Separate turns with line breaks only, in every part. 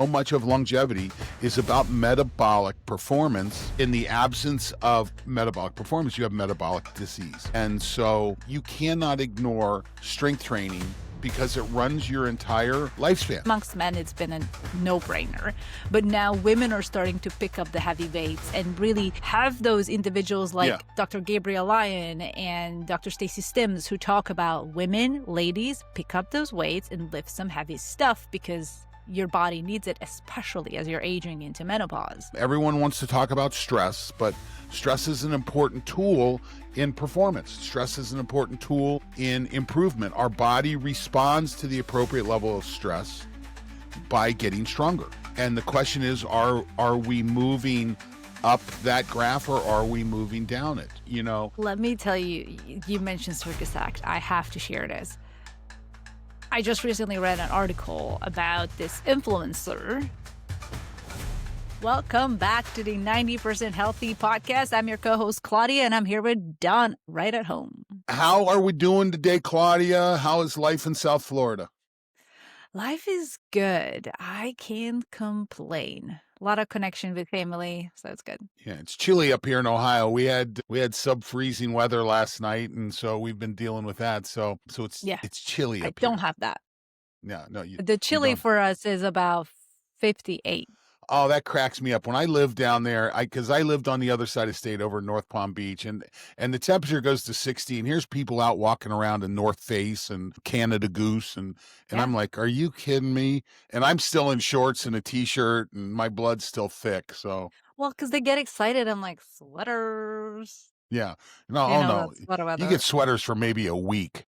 So much of longevity is about metabolic performance. In the absence of metabolic performance, you have metabolic disease. And so you cannot ignore strength training because it runs your entire lifespan.
Amongst men, it's been a no-brainer. But now women are starting to pick up the heavy weights and really have those individuals like Dr. Gabrielle Lyon and Dr. Stacey Stims who talk about women, ladies, pick up those weights and lift some heavy stuff because your body needs it, especially as you're aging into menopause.
Everyone wants to talk about stress, but stress is an important tool in performance. Stress is an important tool in improvement. Our body responds to the appropriate level of stress by getting stronger. And the question is, are we moving up that graph or are we moving down it? You know,
let me tell you, you mentioned circus act. I have to share this. I just recently read an article about this influencer. Welcome back to the 90% Healthy podcast. I'm your co-host, Klaudia, and I'm here with Don right at home.
How are we doing today, Klaudia? How is life in South Florida?
Life is good. I can't complain. A lot of connection with family, so it's good.
Yeah, it's chilly up here in Ohio. We had sub-freezing weather last night, and so we've been dealing with that. So it's chilly up here.
I don't have that.
Yeah, no.
The chilly for us is about 58.
Oh, that cracks me up. When I lived down there, because I lived on the other side of state over in North Palm Beach, and the temperature goes to 60, and here's people out walking around in North Face and Canada Goose, and I'm like, are you kidding me? And I'm still in shorts and a t-shirt, and my blood's still thick. So
well, because they get excited. I'm like, sweaters.
Yeah, no. You get sweaters for maybe a week.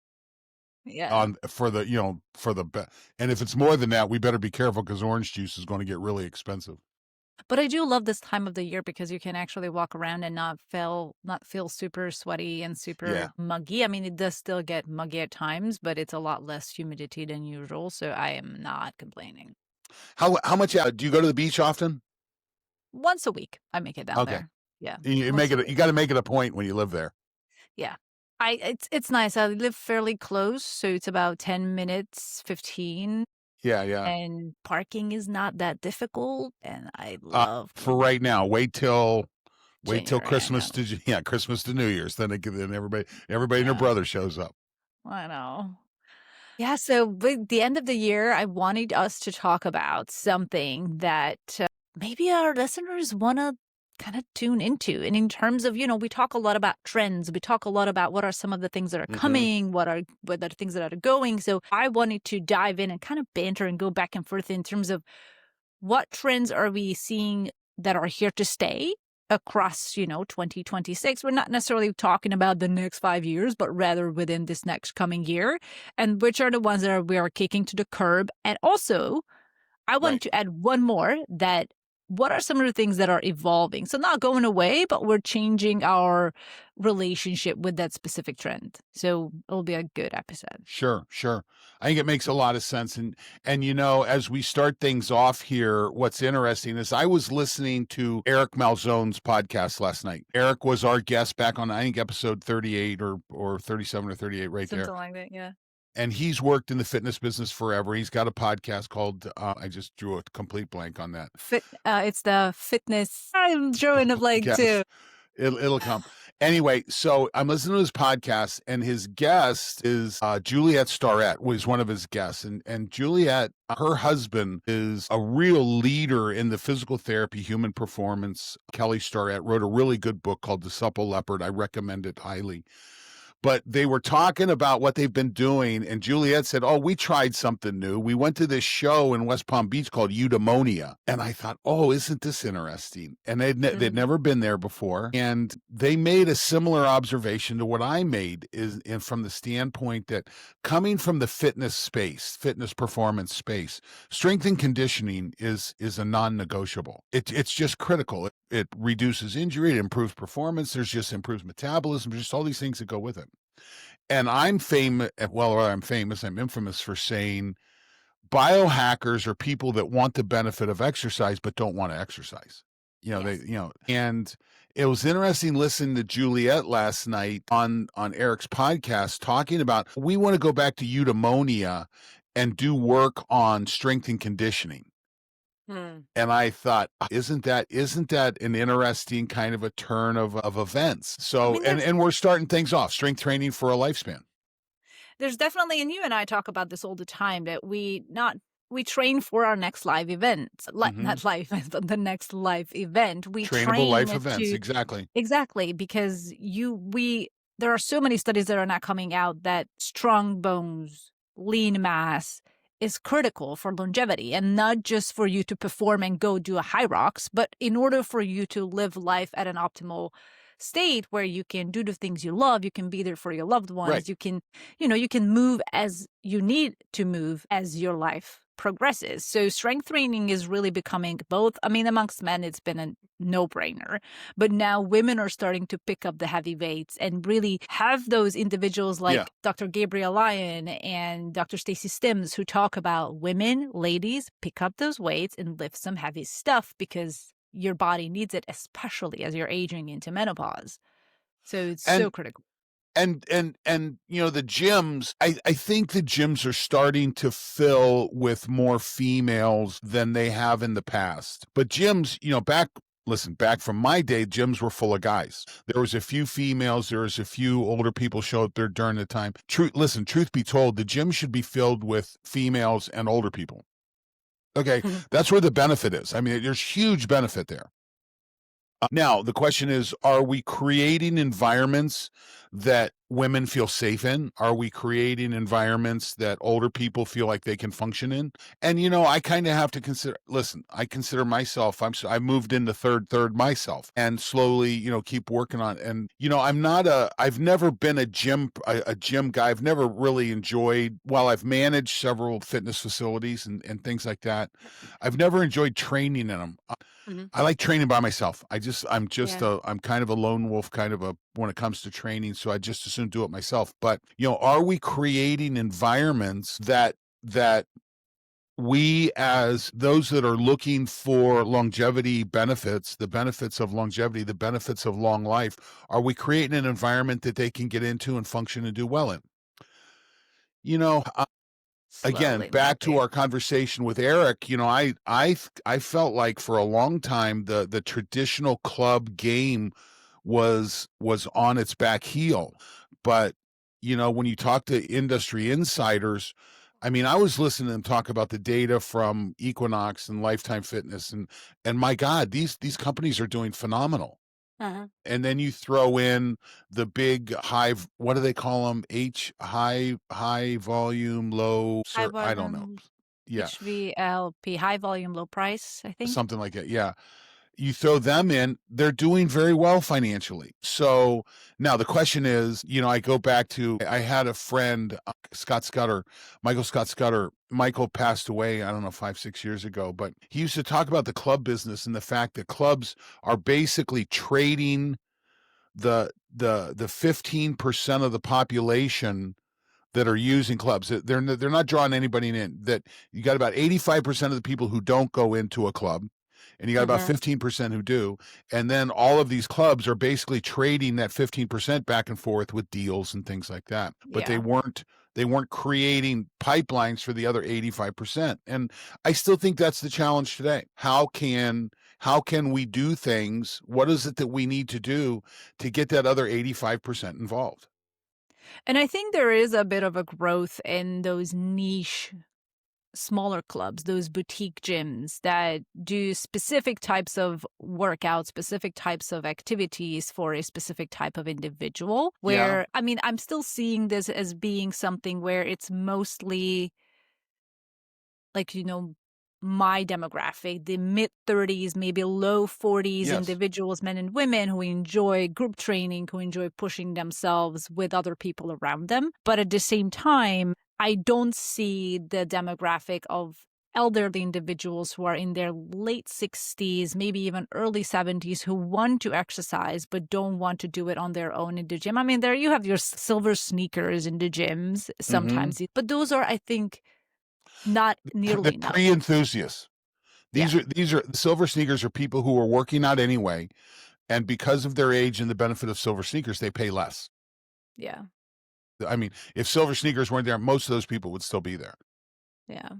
Yeah.
And if it's more than that, we better be careful because orange juice is going to get really expensive.
But I do love this time of the year because you can actually walk around and not feel super sweaty and super muggy. I mean, it does still get muggy at times, but it's a lot less humidity than usual. So I am not complaining.
How much do you go to the beach often?
Once a week, I make it down there. Yeah,
you got to make it a point when you live there.
Yeah. It's nice. I live fairly close, so it's about 10 minutes, 15.
Yeah.
And parking is not that difficult, and I love
for right now. Wait till Christmas
January,
Christmas to New Year's. Then everybody and their brother shows up.
I know. Yeah. So with the end of the year, I wanted us to talk about something that maybe our listeners want to kind of tune into. And in terms of, we talk a lot about trends. We talk a lot about what are some of the things that are coming, what are the things that are going. So I wanted to dive in and kind of banter and go back and forth in terms of what trends are we seeing that are here to stay across, 2026. We're not necessarily talking about the next 5 years, but rather within this next coming year. And which are the ones that we are kicking to the curb. And also, I wanted to add one more that what are some of the things that are evolving? So not going away, but we're changing our relationship with that specific trend. So it'll be a good episode.
Sure. I think it makes a lot of sense. And as we start things off here, what's interesting is I was listening to Eric Malzone's podcast last night. Eric was our guest back on, I think, episode 38 or 37 or 38 right there.
Something like that, yeah.
And he's worked in the fitness business forever. He's got a podcast called, I just drew a complete blank on that.
It's the fitness. I'm drawing a blank too.
It'll come. Anyway, so I'm listening to his podcast, and his guest is Juliet Starrett was one of his guests. And Juliet, her husband, is a real leader in the physical therapy, human performance. Kelly Starrett wrote a really good book called The Supple Leopard. I recommend it highly. But they were talking about what they've been doing, and Juliet said, oh, we tried something new. We went to this show in West Palm Beach called Eudaimonia. And I thought, oh, isn't this interesting? And they'd never been there before. And they made a similar observation to what I made, and from the standpoint that coming from the fitness performance space, strength and conditioning is a non-negotiable. It's just critical. It reduces injury, it improves performance, improves metabolism, just all these things that go with it. And I'm infamous for saying biohackers are people that want the benefit of exercise but don't want to exercise. And it was interesting listening to Juliet last night on Eric's podcast talking about, we want to go back to eudaimonia and do work on strength and conditioning.
Hmm.
And I thought, isn't that an interesting kind of a turn of events?
I
So,
mean,
and we're starting things off, strength training for a lifespan.
there's definitely, and you and I talk about this all the time, that we train for our next live event,
Hmm.
not live event, but the next live event. We
Trainable life
train
events,
to
exactly.
exactly because there are so many studies that are not coming out that strong bones, lean mass is critical for longevity, and not just for you to perform and go do a high rocks, but in order for you to live life at an optimal state where you can do the things you love, you can be there for your loved
Right.
ones, you can move as you need to move as your life progresses. So strength training is really becoming both, I mean, amongst men it's been a no-brainer, but now women are starting to pick up the heavy weights and really have those individuals
Yeah.
like Dr. Gabrielle Lyon and Dr. Stacey Stims who talk about women, ladies, pick up those weights and lift some heavy stuff because your body needs it, especially as you're aging into menopause. So it's so
And
critical.
and the gyms, I think the gyms are starting to fill with more females than they have in the past. But gyms, back from my day, gyms were full of guys. There was a few females, there was a few older people show up there during the time. Truth be told, the gym should be filled with females and older people. Okay, that's where the benefit is. I mean, there's huge benefit there. Now, the question is, are we creating environments that women feel safe in? Are we creating environments that older people feel like they can function in? And, I kind of have to listen, I consider myself, I moved into third myself and slowly, keep working on it. And, I've never been a gym guy. I've never really enjoyed, while I've managed several fitness facilities and things like that, I've never enjoyed training in them.
Hmm.
I like training by myself.
Yeah.
I'm kind of a lone wolf kind of a when it comes to training, so I just as soon do it myself. But, are we creating environments that we, as those that are looking for longevity benefits, the benefits of longevity, the benefits of long life, are we creating an environment that they can get into and function and do well in? You know, Again,
Slowly,
back to
maybe.
our conversation with Eric, I felt like for a long time the traditional club game was on its back heel. But when you talk to industry insiders, I mean, I was listening to them talk about the data from Equinox and Lifetime Fitness, and my God, these companies are doing phenomenal.
Uh-huh.
And then you throw in the big high, what do they call them? High volume, low,
High
I don't know.
volume
Yeah,
HVLP, high volume, low price, I think.
something like that. Yeah. You throw them in, they're doing very well financially. So now the question is, I go back to, I had a friend, Scott Scudder, Michael Scott Scudder. Michael passed away, I don't know, 5, 6 years ago, but he used to talk about the club business and the fact that clubs are basically trading the 15% of the population that are using clubs. They're not drawing anybody in. That you got about 85% of the people who don't go into a club, and you got about
Mhm.
15% who do. And then all of these clubs are basically trading that 15% back and forth with deals and things like that. But
Yeah.
they weren't creating pipelines for the other 85%. And I still think that's the challenge today. How can we do things? What is it that we need to do to get that other 85% involved?
And I think there is a bit of a growth in those niche smaller clubs, those boutique gyms that do specific types of workouts, specific types of activities for a specific type of individual.
Yeah.
Where, I mean, I'm still seeing this as being something where it's mostly like, my demographic, the mid 30s, maybe low 40s
Yes.
individuals, men and women who enjoy group training, who enjoy pushing themselves with other people around them. But at the same time, I don't see the demographic of elderly individuals who are in their late 60s, maybe even early 70s, who want to exercise but don't want to do it on their own in the gym. I mean, there you have your silver sneakers in the gyms
Hmm.
sometimes, but those are, I think, not
The
nearly enough.
pre-enthusiasts.
Yeah.
These are silver sneakers are people who are working out anyway, and because of their age and the benefit of silver sneakers, they pay less.
Yeah.
I mean, if silver sneakers weren't there, most of those people would still be there.
Yeah.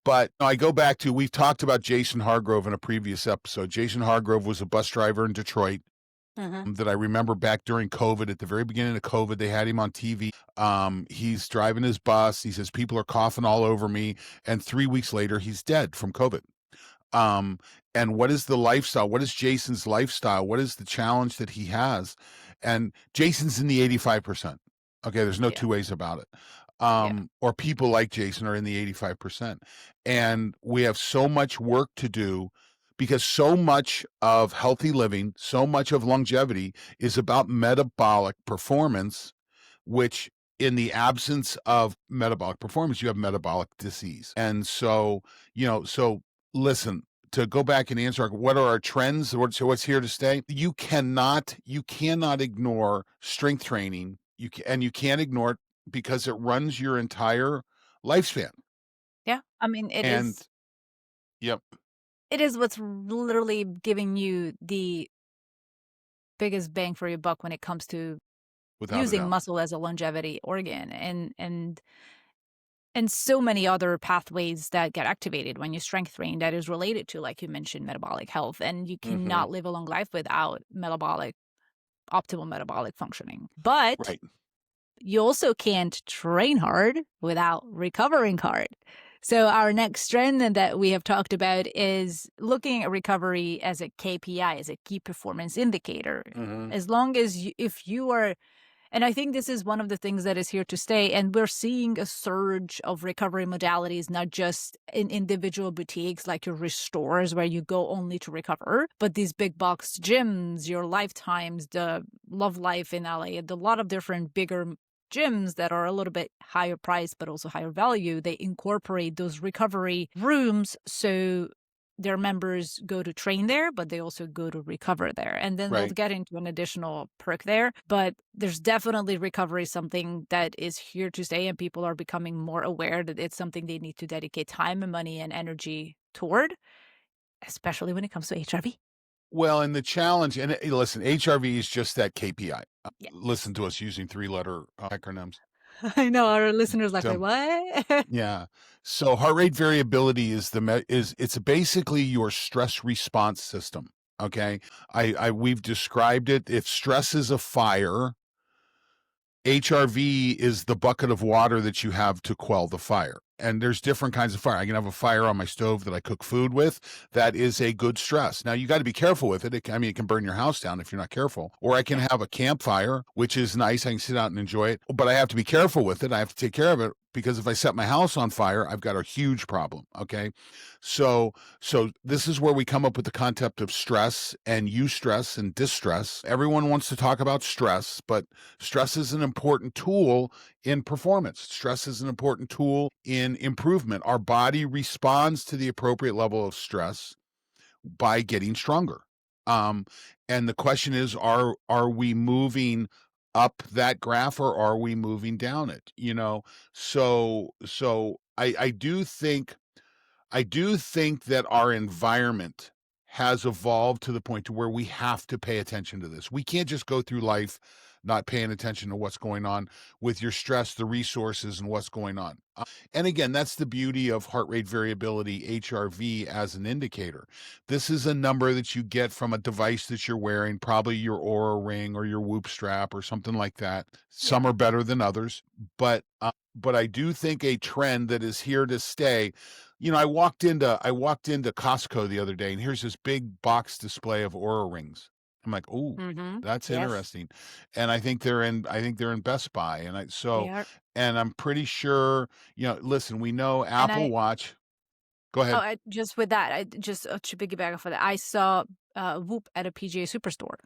But I go back to, we've talked about Jason Hargrove in a previous episode. Jason Hargrove was a bus driver in Detroit
Mhm.
that I remember back during COVID. At the very beginning of COVID, they had him on TV. He's driving his bus. He says, people are coughing all over me. And 3 weeks later, he's dead from COVID. um and what is the lifestyle, what is Jason's lifestyle, what is the challenge that he has? And Jason's in the 85%. Okay, there's no
Yeah.
two ways about it.
Yeah.
Or people like Jason are in the 85%. And we have so much work to do, because so much of healthy living, so much of longevity is about metabolic performance, which, in the absence of metabolic performance, you have metabolic disease. And so, so listen, to go back and answer what are our trends, what's here to stay. You cannot ignore strength training. You can't ignore it, because it runs your entire lifespan.
Yeah. I mean,
And yep,
it is what's literally giving you the biggest bang for your buck when it comes to
without a
using
doubt.
muscle as a longevity organ, and so many other pathways that get activated when you strength train that is related to, like you mentioned, metabolic health. And you
Hmm.
cannot live a long life without optimal metabolic functioning. But
Right.
you also can't train hard without recovering hard. So our next trend that we have talked about is looking at recovery as a KPI, as a key performance indicator.
Hmm.
As long as if you are, and I think this is one of the things that is here to stay. And we're seeing a surge of recovery modalities, not just in individual boutiques like your restores where you go only to recover, but these big box gyms, your Lifetimes, the Love Life in LA, a lot of different bigger gyms that are a little bit higher price but also higher value. They incorporate those recovery rooms so their members go to train there, but they also go to recover there. And then we'll
Right.
get into an additional perk there. But there's definitely recovery, something that is here to stay, and people are becoming more aware that it's something they need to dedicate time and money and energy toward, especially when it comes to HRV.
Well, and the challenge, and listen, HRV is just that KPI.
Yeah.
Listen to us using three-letter acronyms.
I know our listeners like, wait,
So,
what?
yeah. So heart rate variability is it's basically your stress response system. Okay. We've described it. If stress is a fire, HRV is the bucket of water that you have to quell the fire. And there's different kinds of fire. I can have a fire on my stove that I cook food with. That is a good stress. Now, you got to be careful with it. It can burn your house down if you're not careful. Or I can
Yeah.
have a campfire, which is nice. I can sit out and enjoy it, but I have to be careful with it. I have to take care of it, because if I set my house on fire, I've got a huge problem. Okay. So this is where we come up with the concept of stress and eustress and distress. Everyone wants to talk about stress, but stress is an important tool in performance. Stress is an important tool in improvement. Our body responds to the appropriate level of stress by getting stronger. Um, and the question is, are we moving up that graph, or are we moving down it? So I do think that our environment has evolved to the point to where we have to pay attention to this. We can't just go through life not paying attention to what's going on with your stress, the resources, and what's going on. And again, that's the beauty of heart rate variability, HRV, as an indicator. This is a number that you get from a device that you're wearing, probably your Aura ring or your Whoop strap or something like that. Some
Yeah.
are better than others, but I do think a trend that is here to stay. I walked into Costco the other day, and here's this big box display of Aura rings. I'm like, "Ooh,
Mm-hmm.
that's
Yes,
interesting." And I think they're in Best Buy,
they are.
and I'm pretty sure, listen, we know
And
Apple Watch. Go ahead.
just with that, I just to piggyback off of that, I saw Whoop at a PGA Superstore.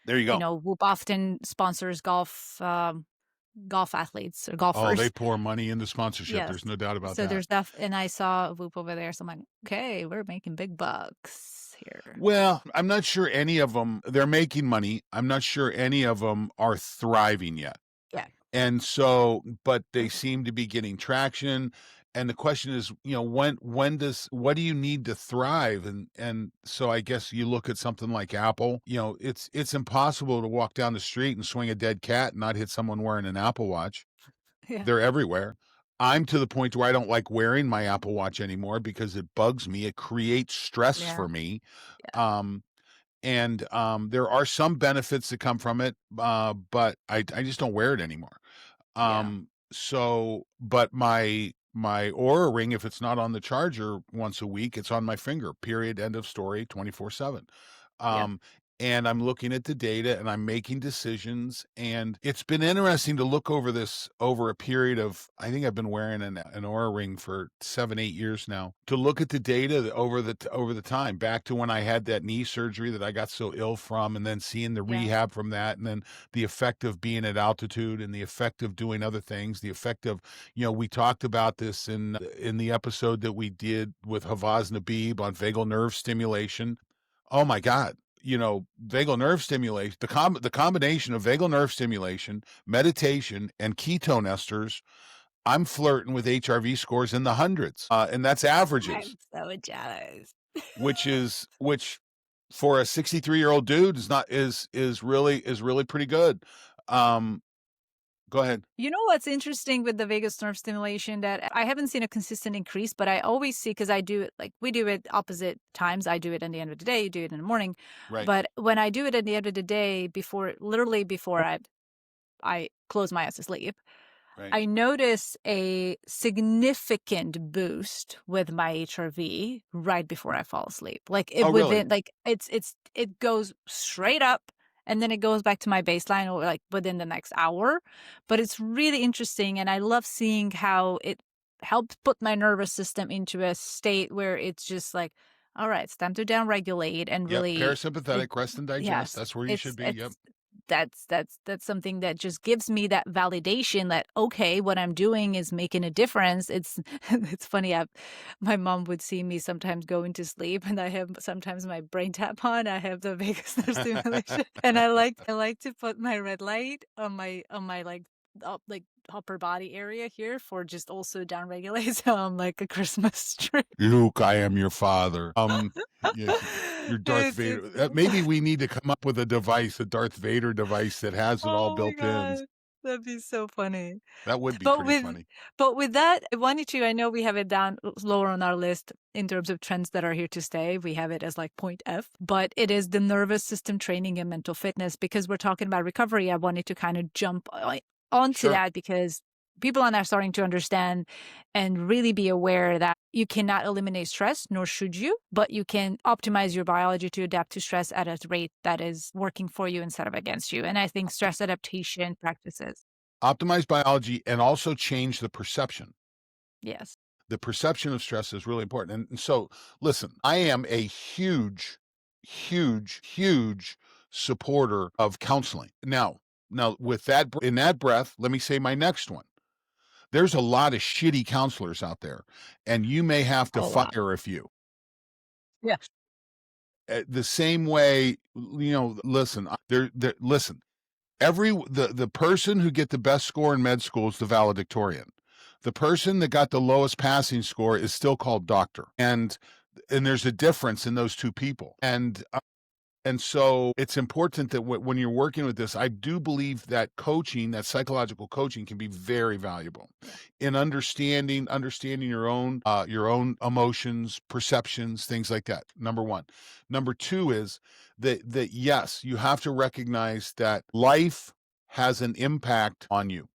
There you go.
Whoop often sponsors golf athletes or
Oh, they
golfers.
pour money into sponsorship.
Yes.
There's no doubt about
So
that.
there's that, and I saw Whoop over there, so I'm like, okay, we're making big bucks here.
Well, I'm not sure any of them, they're making money. I'm not sure any of them are thriving yet.
Yeah.
And so, but they seem to be getting traction. And the question is, what do you need to thrive? And so I guess you look at something like Apple. It's impossible to walk down the street and swing a dead cat and not hit someone wearing an Apple Watch.
Yeah.
They're everywhere. I'm to the point where I don't like wearing my Apple Watch anymore because it bugs me. It creates stress
Yeah.
for me.
Yeah.
Um, and there are some benefits that come from it, but I just don't wear it anymore.
Yeah.
But my Aura ring, if it's not on the charger once a week, it's on my finger. Period. End of story. 24/7.
Yep.
Um, and I'm looking at the data and I'm making decisions. And it's been interesting to look over this over a period of, I think I've been wearing an Aura ring for 7, 8 years now. To look at the data over the time, back to when I had that knee surgery that I got so ill from, and then seeing the
Yeah.
rehab from that, and then the effect of being at altitude and the effect of doing other things, the effect of, we talked about this in the episode that we did with Havaz Nabib on vagal nerve stimulation. Oh my God. Vagal nerve stimulation, the combination of vagal nerve stimulation, meditation, and ketone esters, I'm flirting with HRV scores in the hundreds. And that's averages,
I'm so jealous.
which for a 63-year-old dude is really pretty good. Um, Go ahead.
You know what's interesting with the vagus nerve stimulation that I haven't seen a consistent increase, but I always see because I do it like we do it opposite times. I do it at the end of the day, you do it in the morning.
Right,
But when I do it at the end of the day, literally before I close my eyes to sleep,
right.
I notice a significant boost with my HRV right before I fall asleep. Like it
Oh, really?
within like it goes straight up and then it goes back to my baseline or like within the next hour. But it's really interesting and I love seeing how it helps put my nervous system into a state where it's just like, all right, it's time to downregulate and
Yep.
really it
Parasympathetic, rest and digest.
yes,
That's where you should be. Yep.
it's that's something that just gives me that validation that okay, what I'm doing is making a difference. It's it's funny. My mom would see me sometimes going to sleep, and I have sometimes my brain tap on. I have the vagus nerve stimulation, and I like to put my red light on my like upper body area here for just also down regulate. So I'm like a Christmas tree.
Luke, I am your father. Yes, you're Darth
It's
Vader. Maybe we need to come up with a device, a Darth Vader device that has it all
oh my
built in.
god, that'd be so funny.
That would be
But
pretty
with
funny.
but with that, I wanted to I know we have it down lower on our list in terms of trends that are here to stay. We have it as like point F, but it is the nervous system training and mental fitness because we're talking about recovery. I wanted to kind of jump onto
Sure.
that because people are now starting to understand and really be aware that you cannot eliminate stress, nor should you, but you can optimize your biology to adapt to stress at a rate that is working for you instead of against you. And I think stress adaptation practices.
Optimize biology and also change the perception.
Yes.
The perception of stress is really important. And so, listen, I am a huge, huge, huge supporter of counseling. Now, with that, in that breath, let me say my next one. There's a lot of shitty counselors out there, and you may have to
Oh, wow.
fire a few.
Yeah.
The same way, listen, listen. The person who get the best score in med school is the valedictorian. The person that got the lowest passing score is still called doctor, and there's a difference in those two people. And so it's important that when you're working with this, I do believe that coaching, that psychological coaching, can be very valuable in understanding your own emotions, perceptions, things like that. Number one. Number two is that yes, you have to recognize that life has an impact on you.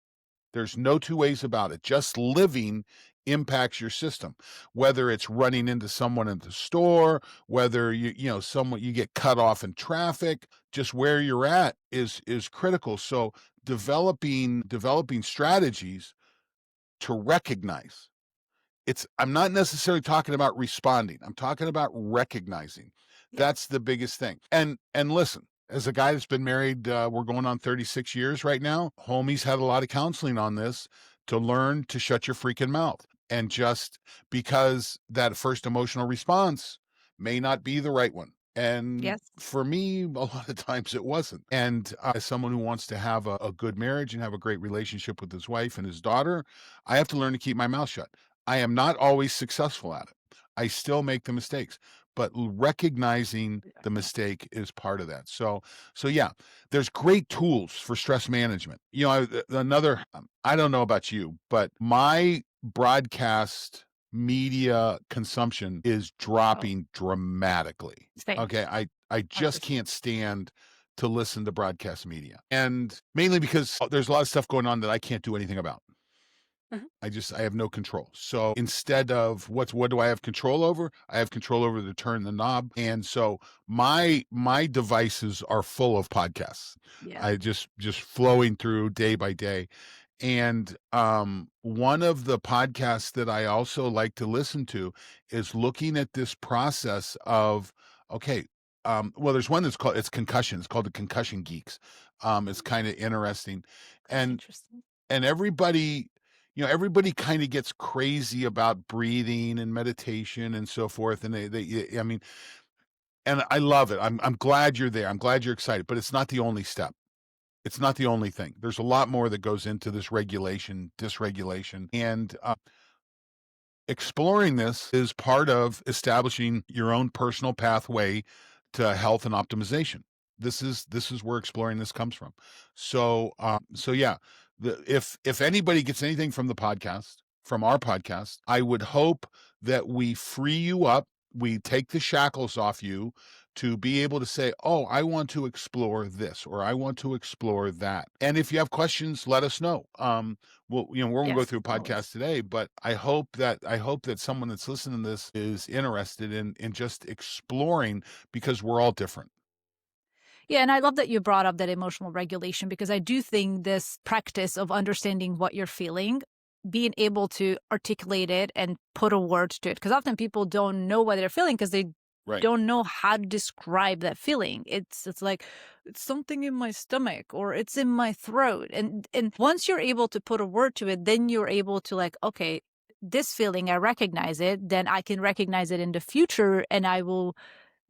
There's no two ways about it. Just living impacts your system, whether it's running into someone in the store, whether someone you get cut off in traffic, just where you're at is critical. So developing strategies to recognize. I'm not necessarily talking about responding. I'm talking about recognizing.
Yeah.
That's the biggest thing. And listen, as a guy that's been married, we're going on 36 years right now. Homie's had a lot of counseling on this to learn to shut your freaking mouth. And just because that first emotional response may not be the right one. And
Yes.
for me, a lot of times it wasn't. And as someone who wants to have a good marriage and have a great relationship with his wife and his daughter, I have to learn to keep my mouth shut. I am not always successful at it. I still make the mistakes, but recognizing
Yeah.
the mistake is part of that. So yeah, there's great tools for stress management. Another, I don't know about you, but my broadcast media consumption is
Oh,
dropping dramatically.
same.
Okay, I just
100%.
can't stand to listen to broadcast media, and mainly because there's a lot of stuff going on that I can't do anything about.
Mhm.
I have no control. So instead of what do I have control over? I have control over to turn the knob. And so my devices are full of podcasts.
Yeah.
I just flowing through day by day. And one of the podcasts that I also like to listen to is looking at this process of, okay, well, there's one that's called, it's concussion. It's called the Concussion Geeks. It's kind of interesting.
That's
And
interesting.
everybody, everybody kind of gets crazy about breathing and meditation and so forth, and they I mean, and I love it. I'm glad you're there. I'm glad you're excited, but it's not the only step. It's not the only thing. There's a lot more that goes into this regulation, dysregulation, and exploring this is part of establishing your own personal pathway to health and optimization. This is where exploring this comes from. So yeah, if anybody gets anything from the podcast, from our podcast, I would hope that we free you up, we take the shackles off you to be able to say, oh, I want to explore this, or I want to explore that. And if you have questions, let us know. Well, we're gonna go
Yes,
through a
always.
podcast today, but I hope that someone that's listening to this is interested in just exploring, because we're all different.
Yeah, and I love that you brought up that emotional regulation because I do think this practice of understanding what you're feeling, being able to articulate it and put a word to it, because often people don't know what they're feeling because they
Right.
don't know how to describe that feeling. It's like it's something in my stomach or it's in my throat, and once you're able to put a word to it, then you're able to like, okay, this feeling I recognize it, then I can recognize it in the future, and I will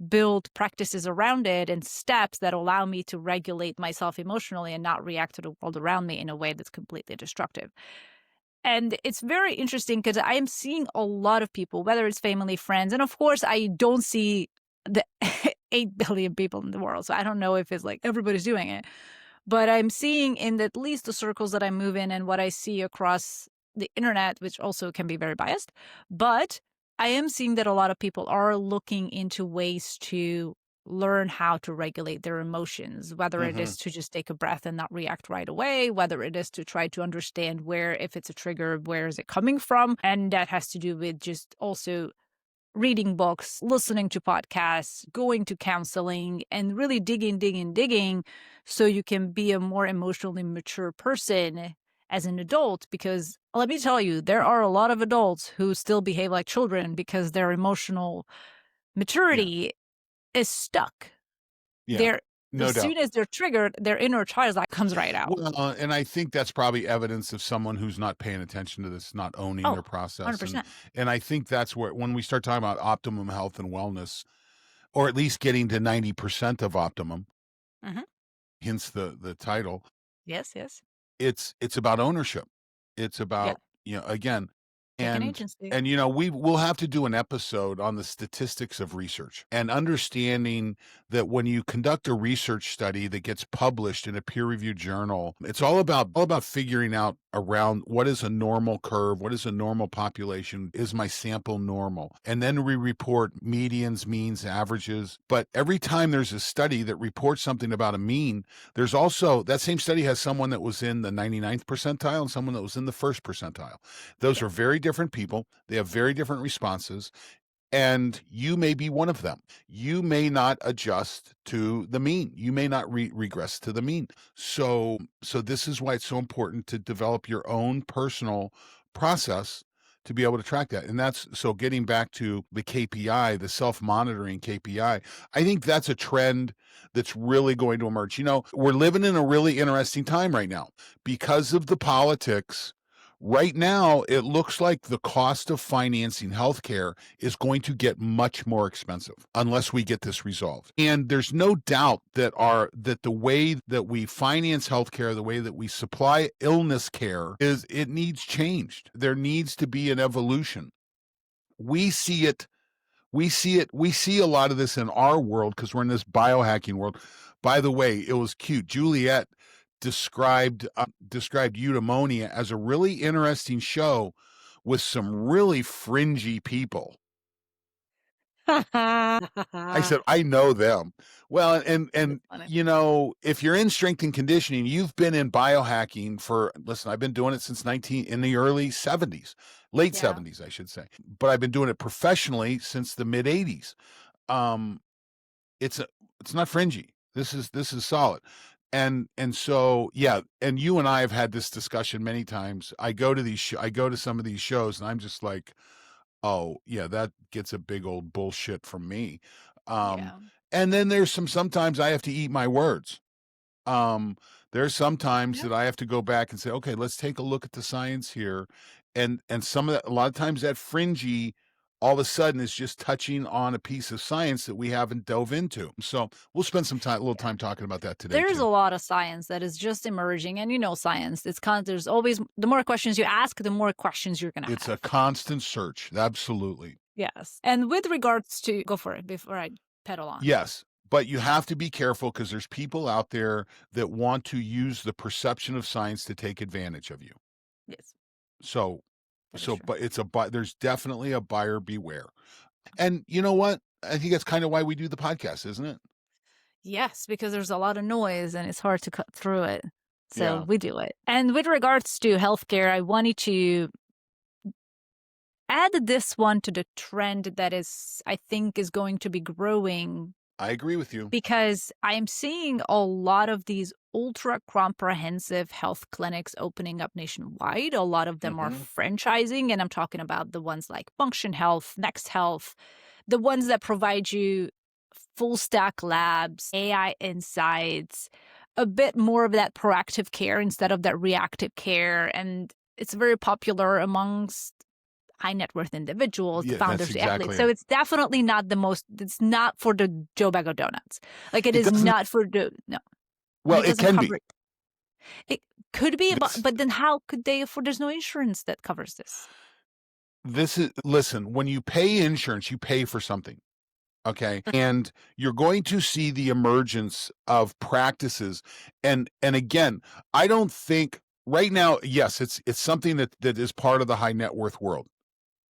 build practices around it and steps that allow me to regulate myself emotionally and not react to the world around me in a way that's completely destructive. And it's very interesting because I am seeing a lot of people, whether it's family, friends, and of course, I don't see the 8 billion people in the world. So I don't know if it's like everybody's doing it. But I'm seeing in at least the circles that I move in and what I see across the internet, which also can be very biased, but I am seeing that a lot of people are looking into ways to learn how to regulate their emotions, whether it
Hmm.
is to just take a breath and not react right away, whether it is to try to understand where, if it's a trigger, where is it coming from? And that has to do with just also reading books, listening to podcasts, going to counseling, and really digging so you can be a more emotionally mature person as an adult. Because let me tell you, there are a lot of adults who still behave like children because their emotional
Yeah.
maturity is stuck.
Yeah.
They're
No
as
doubt.
soon as they're triggered, their inner child like comes right out.
Well, and I think that's probably evidence of someone who's not paying attention to this, not owning
Oh,
their process. and
100%.
and I think that's where, when we start talking about optimum health and wellness, or at least getting to 90% of optimum,
Mhm.
hence the title,
Yes, yes.
it's about ownership. It's
Yeah.
about, again,
Taking
and
agency.
we'll have to do an episode on the statistics of research and understanding that when you conduct a research study that gets published in a peer-reviewed journal, it's all about figuring out around what is a normal curve, what is a normal population, is my sample normal? And then we report medians, means, averages. But every time there's a study that reports something about a mean, there's also, that same study has someone that was in the 99th percentile and someone that was in the first percentile. Those
Yeah.
are very different people. They have very different responses. And you may be one of them. You may not adjust to the mean. You may not regress to the mean. So this is why it's so important to develop your own personal process to be able to track that. And that's, so getting back to the KPI, the self-monitoring KPI, I think that's a trend that's really going to emerge. We're living in a really interesting time right now because of the politics. Right now, it looks like the cost of financing healthcare is going to get much more expensive unless we get this resolved. And there's no doubt that the way that we finance healthcare, the way that we supply illness care, it needs changed. There needs to be an evolution. We see it. We see a lot of this in our world because we're in this biohacking world. By the way, it was cute. Juliet described eudaimonia as a really interesting show with some really fringy people. I said, I know them. Well, and
Funny.
if you're in strength and conditioning, you've been in biohacking listen, I've been doing it since in the early 70s, late
Yeah.
70s, I should say. But I've been doing it professionally since the mid 80s. Um, it's not fringy. This is solid. And so yeah, and you and I have had this discussion many times. I go to some of these shows and I'm just like, oh, yeah, that gets a big old bullshit from me. Um,
Yeah.
and then sometimes I have to eat my words. Um, there's sometimes
Yeah.
that I have to go back and say, okay, let's take a look at the science here. And some of that, a lot of times that fringy all of a sudden is just touching on a piece of science that we haven't dove into. So we'll spend a little
Yeah.
time talking about that today
There's a
too.
lot of science that is just emerging, and science. There's always the more questions you ask, the more questions you're gonna
It's a
have.
constant search. Absolutely.
Yes. And with regards to go for it before I pedal on.
Yes, but you have to be careful because there's people out there that want to use the perception of science to take advantage of you.
Yes,
So,
that is true.
but there's definitely a buyer beware. And you know what? I think that's kind of why we do the podcast, isn't it?
Yes, because there's a lot of noise and it's hard to cut through it. So
Yeah,
we do it. And with regards to healthcare, I wanted to add this one to the trend that I think is going to be growing,
I agree with you.
because I am seeing a lot of these ultra comprehensive health clinics opening up nationwide. A lot of them are
Hmm.
franchising, and I'm talking about the ones like Function Health, Next Health, the ones that provide you full stack labs, AI insights, a bit more of that proactive care instead of that reactive care. And it's very popular amongst high net worth individuals, the
Yeah, that's
founders, the athletes.
exactly
So
it.
it's definitely not it's not for the Joe Bag of Donuts. Like it
It
is
doesn't.
not for no. And
Well,
it
it
doesn't
can
cover
be.
it. It could be,
This
but then how could they afford? There's no insurance that covers this.
this is listen. When you pay insurance, you pay for something. Okay, and you're going to see the emergence of practices. And again, I don't think right now, yes, it's something that is part of the high net worth world.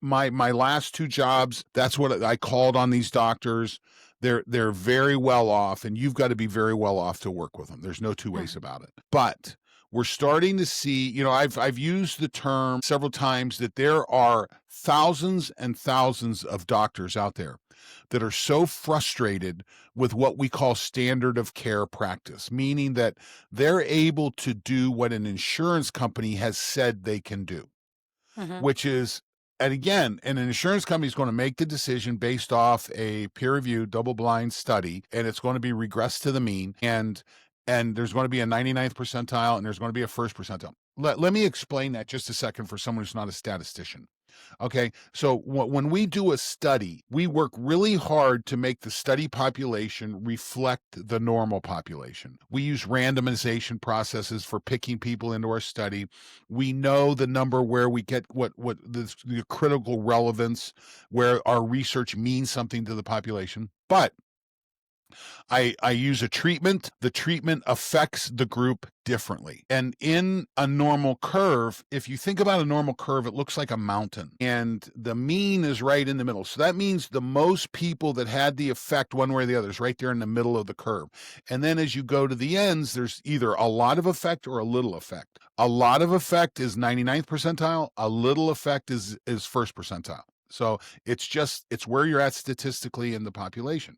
My last two jobs, that's what I called on these doctors. They're very well off, and you've got to be very well off to work with them. There's no two ways
Mhm.
about it. But we're starting to see, I've used the term several times that there are thousands and thousands of doctors out there that are so frustrated with what we call standard of care practice, meaning that they're able to do what an insurance company has said they can do,
Mhm.
which is, and again, an insurance company is going to make the decision based off a peer-reviewed double-blind study, and it's going to be regressed to the mean, and there's going to be a 99th percentile and there's going to be a first percentile. Let me explain that just a second for someone who's not a statistician. Okay, so when we do a study, we work really hard to make the study population reflect the normal population. We use randomization processes for picking people into our study. We know the number where we get what the critical relevance, where our research means something to the population. But I use a treatment. The treatment affects the group differently. And in a normal curve, if you think about a normal curve, it looks like a mountain and the mean is right in the middle. So that means the most people that had the effect one way or the other is right there in the middle of the curve. And then as you go to the ends, there's either a lot of effect or a little effect. A lot of effect is 99th percentile. A little effect is first percentile. So it's where you're at statistically in the population.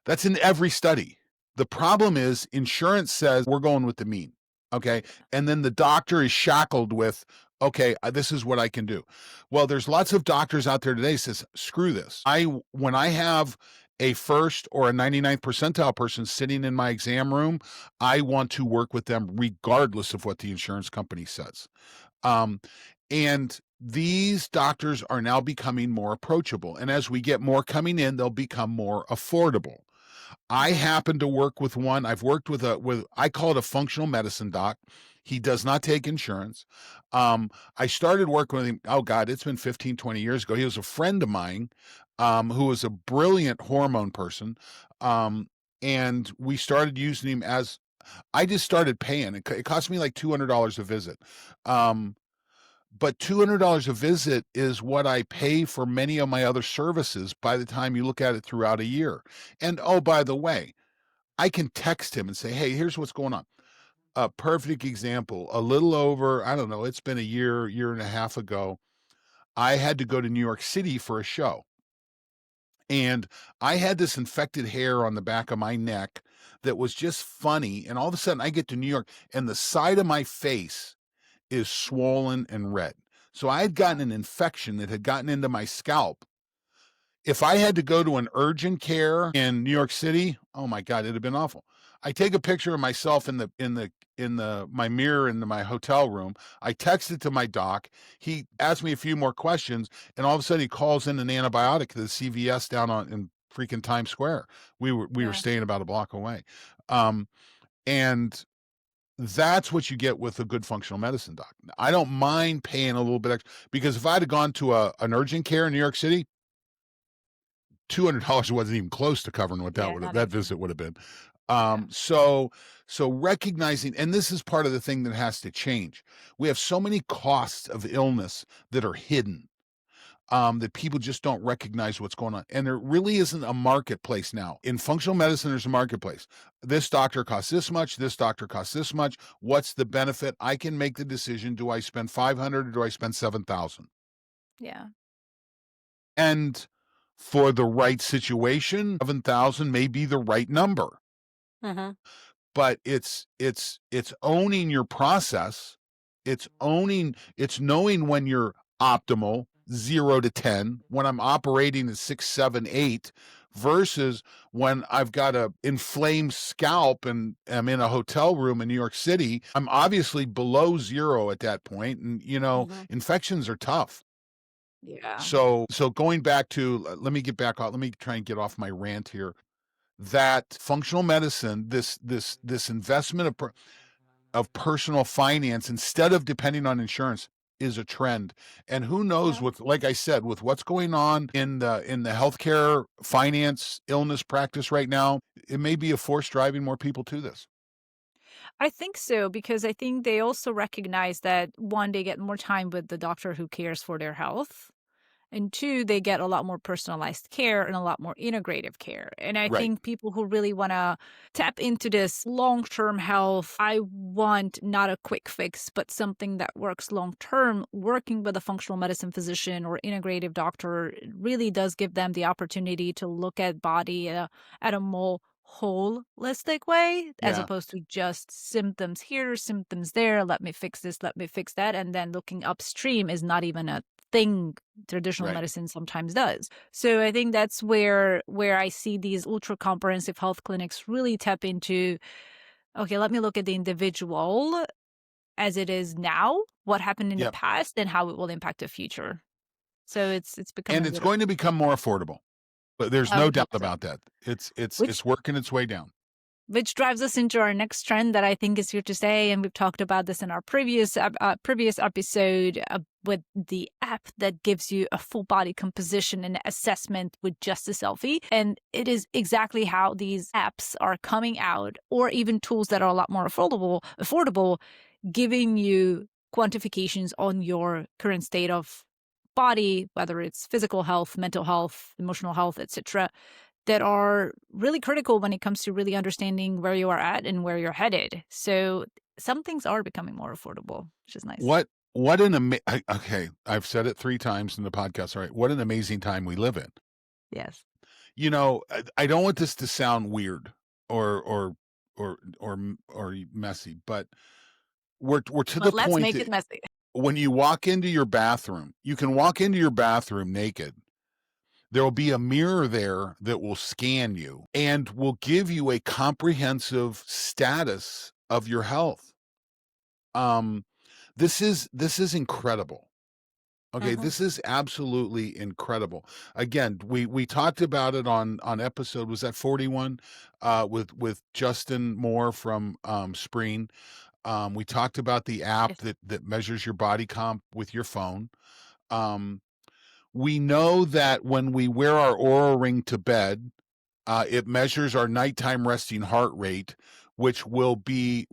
That's in every study. The problem is insurance says we're going with the mean. Okay. And then the doctor is shackled with, okay, this is what I can do. Well, there's lots of doctors out there today says, screw this. When I have a first or a 99th percentile person sitting in my exam room, I want to work with them regardless of what the insurance company says. And these doctors are now becoming more approachable. And as we get more coming in, they'll become more affordable. I
Mhm.
happen to work with one. I've worked with I call it a functional medicine doc. He does not take insurance. I started working with him. Oh God, it's been 15, 20 years ago. He was a friend of mine, who was a brilliant hormone person. And we started using him I just started paying. It cost me like $200 a visit. Um, but $200 a visit is what I pay for many of my other services by the time you look at it throughout a year. And oh, by the way, I can text him and say, hey, here's what's going on. A perfect example, a little over, I don't know, it's been a year and a half ago. I had to go to New York City for a show. And I had this infected hair on the back of my neck that was just funny. And all of a sudden I get to New York and the side of my face is swollen and red. So I had gotten an infection that had gotten into my scalp. If I had to go to an urgent care in New York City, oh my God, it'd have been awful. I take a picture of myself in my mirror in my hotel room. I text it to my doc. He asked me a few more questions, and all of a sudden he calls in an antibiotic to the CVS down in freaking Times Square. We were
Yeah.
staying about a block away. And that's what you get with a good functional medicine doc. I don't mind paying a little bit extra because if I'd have gone to an urgent care in New York City, $200 wasn't even close to covering what
Yeah, not
that
even.
visit would have been.
Yeah.
So recognizing, and this is part of the thing that has to change. We have so many costs of illness that are hidden, that people just don't recognize what's going on. And there really isn't a marketplace now. In functional medicine, there's a marketplace. This doctor costs this much. This doctor costs this much. What's the benefit? I can make the decision. Do I spend 500 or do I spend 7,000?
Yeah.
And for the right situation, 7,000 may be the right number.
Mhm.
But it's owning your process. It's knowing when you're optimal, 0 to 10, when I'm operating at 6, 7, 8, versus when I've got a inflamed scalp and I'm in a hotel room in New York City. I'm obviously below 0 at that point, and
Mhm.
infections are tough.
Yeah.
So going back to, let me get back off. Let me try and get off my rant here. That functional medicine, this investment of personal finance instead of depending on insurance, is a trend. And who knows,
Yeah.
with, like I said, with what's going on in the healthcare finance illness practice right now, it may be a force driving more people to this.
I think so because I think they also recognize that one, they get more time with the doctor who cares for their health. And two, they get a lot more personalized care and a lot more integrative care. And I
Right.
think people who really want to tap into this long term health, I want not a quick fix, but something that works long term, working with a functional medicine physician or integrative doctor really does give them the opportunity to look at body at a more holistic way as
Yeah.
opposed to just symptoms here, symptoms there. Let me fix this, let me fix that. And then looking upstream is not even a thing traditional
Right.
medicine sometimes does. So I think that's where I see these ultra comprehensive health clinics really tap into, okay, let me look at the individual as it is now, what happened in the
Yep.
past and how it will impact the future. So it's
And
becoming a
it's
bit of,
going to become more affordable. But there's
I
no
would
doubt
hope so.
about that. It's
Which
working its way down.
Which drives us into our next trend that I think is here to stay, and we've talked about this in our previous episode with the app that gives you a full body composition and assessment with just a selfie. And it is exactly how these apps are coming out, or even tools that are a lot more affordable, giving you quantifications on your current state of body, whether it's physical health, mental health, emotional health, etc., that are really critical when it comes to really understanding where you are at and where you're headed. So some things are becoming more affordable, which is nice.
What an okay, I've said it 3 times in the podcast, all right. What an amazing time we live in.
Yes.
I don't want this to sound weird or or messy, but we're to the
But let's
point
make it
that
messy.
when you walk into your bathroom, you can walk into your bathroom naked. There will be a mirror there that will scan you and will give you a comprehensive status of your health. Um, this is incredible. Okay,
Mhm.
this is absolutely incredible. Again, we talked about it on episode, was that 41, with Justin Moore from Spreen. We talked about the app
Yes.
that measures your body comp with your phone. Um, we know that when we wear our Aura Ring to bed, it measures our nighttime resting heart rate, which will be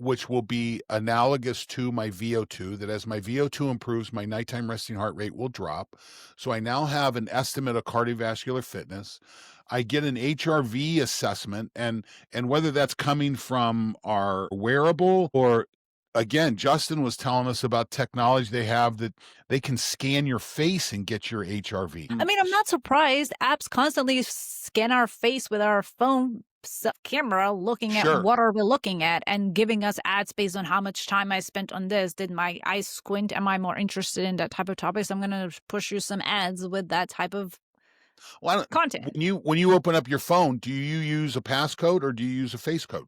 analogous to my VO2, that as my VO2 improves, my nighttime resting heart rate will drop. So I now have an estimate of cardiovascular fitness. I get an HRV assessment, and whether that's coming from our wearable or, again, Justin was telling us about technology they have that they can scan your face and get your HRV.
I mean, I'm not surprised. Apps constantly scan our face with our phone camera, looking at
Sure.
what are we looking at and giving us ads based on how much time I spent on this. Did my eyes squint? Am I more interested in that type of topics? I'm going to push you some ads with that type of
Well,
content.
when you open up your phone, do you use a passcode or do you use a face code?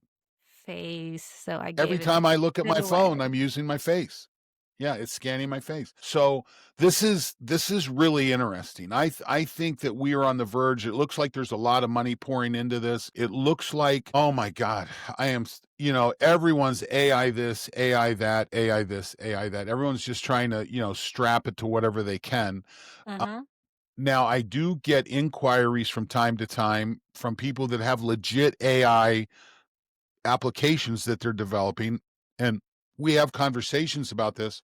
Face. So I
Every
gave
time I look at
it
my phone,
away.
I'm using my face. Yeah, it's scanning my face. So this is really interesting. I think that we are on the verge. It looks like there's a lot of money pouring into this. It looks like, oh my God, I am, everyone's AI this, AI that, AI this, AI that. Everyone's just trying to, strap it to whatever they can.
Mm-hmm.
Now, I do get inquiries from time to time from people that have legit AI applications that they're developing, and we have conversations about this.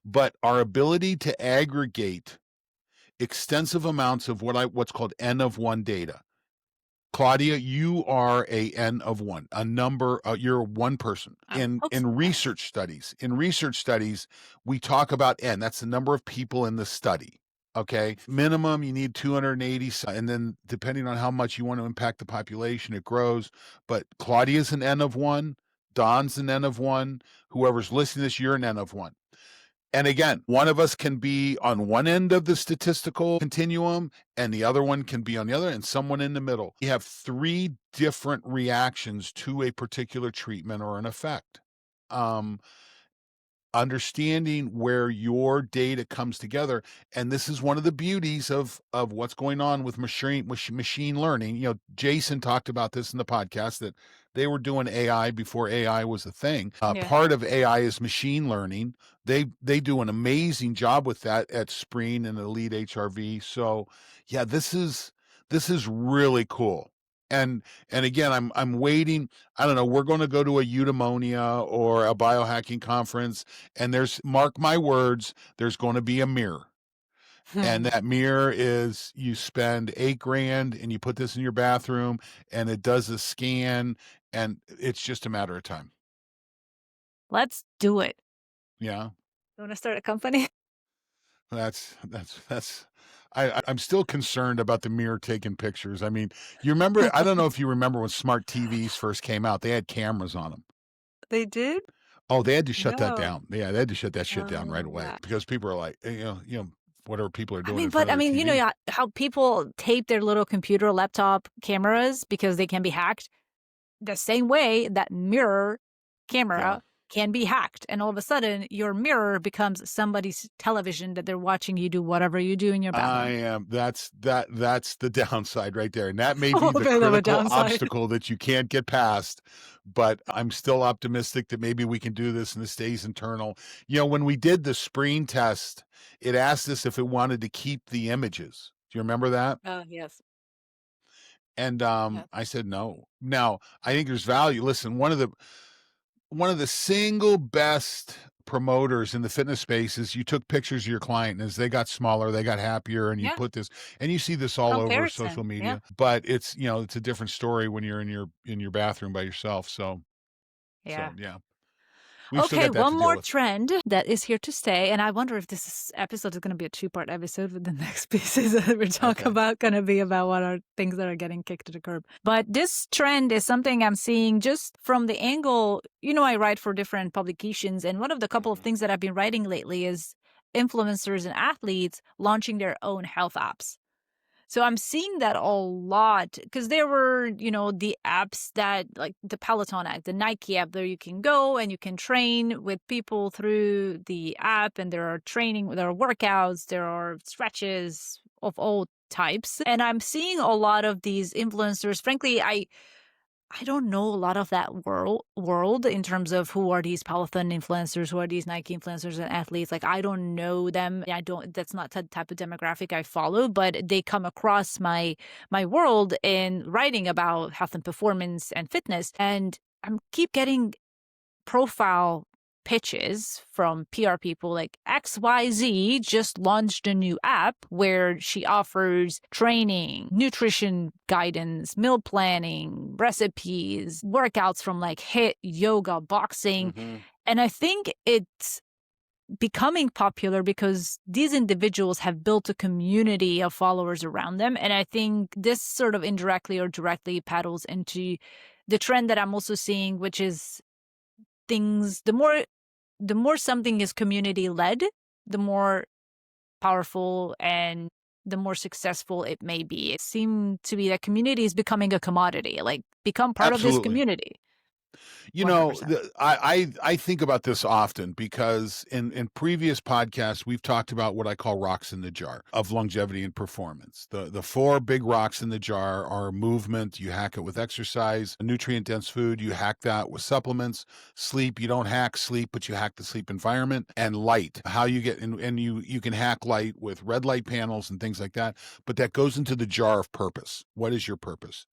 But our ability to aggregate extensive amounts of what's called N of one data. Klaudia, you are a N of one, a number. You're one person.
I hope
In
so.
research studies, we talk about N. That's the number of people in the study. Okay, minimum you need 280, and then depending on how much you want to impact the population, it grows. But Claudia's an N of one. Don's an N of one. Whoever's listening to this, you're an N of one. And again, one of us can be on one end of the statistical continuum and the other one can be on the other, and someone in the middle. You have three different reactions to a particular treatment or an effect. Understanding where your data comes together, and this is one of the beauties of what's going on with machine learning. Jason talked about this in the podcast, that they were doing AI before AI was a thing.
Yeah.
Part of AI is machine learning. They do an amazing job with that at Spreen and Elite HRV. So yeah, this is really cool. And again, I'm waiting. I don't know. We're going to go to a eudaimonia or a biohacking conference, and mark my words, there's going to be a mirror. And that mirror is, you spend $8,000 and you put this in your bathroom and it does a scan, and it's just a matter of time.
Let's do it.
Yeah.
You want to start a company?
I'm still concerned about the mirror taking pictures. I mean, you remember, I don't know if you remember when smart TVs first came out, they had cameras on them.
They did?
Oh, they had to shut that
No.
down. Yeah, they had to shut that shit down right
Oh,
away,
wow.
because people are like, whatever people are
I
doing
mean,
in front
but I
of their
mean,
TV.
how people tape their little computer laptop cameras because they can be hacked. The same way that mirror camera can be hacked, and all of a sudden your mirror becomes somebody's television that they're watching you do whatever you do in your bathroom.
That's the downside right there. And that may
A
be
little
the
bit of a
critical
downside.
obstacle that you can't get past. But I'm still optimistic that maybe we can do this and this stays internal. When we did the screen test, it asked us if it wanted to keep the images. Do you remember that?
Oh, yes.
And
Yeah.
I said no. Now, I think there's value. Listen, one of the single best promoters in the fitness space is you took pictures of your client, and as they got smaller, they got happier, and you
Yeah.
put this, and you see this all over social
Comparison. Yeah.
media. But it's a different story when you're in your bathroom by yourself. So
Yeah.
yeah, we've still
Okay,
got that to
one
deal
more
with.
trend that is here to stay, and I wonder if episode is going to be a two-part episode, with the next pieces that we talk
Okay.
about going to be about what are things that are getting kicked to the curb. But this trend is something I'm seeing just from the angle, I write for different publications, and one of the couple of things that I've been writing lately is influencers and athletes launching their own health apps. So I'm seeing that a lot because there were, the apps that, like the Peloton app, the Nike app, there you can go and you can train with people through the app, and there are workouts, there are stretches of all types. And I'm seeing a lot of these influencers. Frankly, I don't know a lot of that world in terms of who are these Peloton influencers, who are these Nike influencers and athletes. Like, I don't know them. That's not the type of demographic I follow, but they come across my world in writing about health and performance and fitness. And keep getting profile pitches from PR people like XYZ just launched a new app where she offers training, nutrition guidance, meal planning, recipes, workouts from like HIIT, yoga, boxing.
Mm-hmm.
And I think it's becoming popular because these individuals have built a community of followers around them. And I think this sort of indirectly or directly paddles into the trend that I'm also seeing, which is things, the more something is community led, the more powerful and the more successful it may be. It seemed to be that community is becoming a commodity, like become part of this
Absolutely.
community.
You know,
100%.
I think about this often because in previous podcasts we've talked about what I call rocks in the jar of longevity and performance. The four big rocks in the jar are movement, you hack it with exercise; nutrient dense food, you hack that with supplements; sleep, you don't hack sleep, but you hack the sleep environment; and light, how you get and you can hack light with red light panels and things like that. But that goes into the jar of purpose. What is your purpose?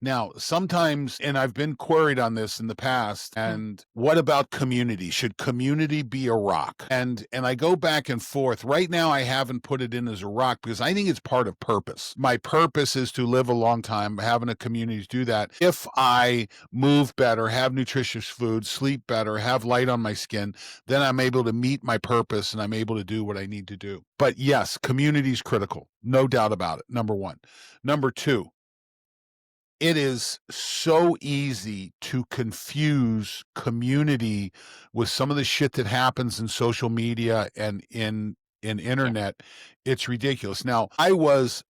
Now, sometimes, and I've been queried on this in the past, and what about community? Should community be a rock? And I go back and forth. Right now, I haven't put it in as a rock because I think it's part of purpose. My purpose is to live a long time, having a community to do that. If I move better, have nutritious food, sleep better, have light on my skin, then I'm able to meet my purpose and I'm able to do what I need to do. But yes, community is critical. No doubt about it. Number one. Number two, it is so easy to confuse community with some of the shit that happens in social media and in
Yeah.
internet. It's ridiculous. Now, I was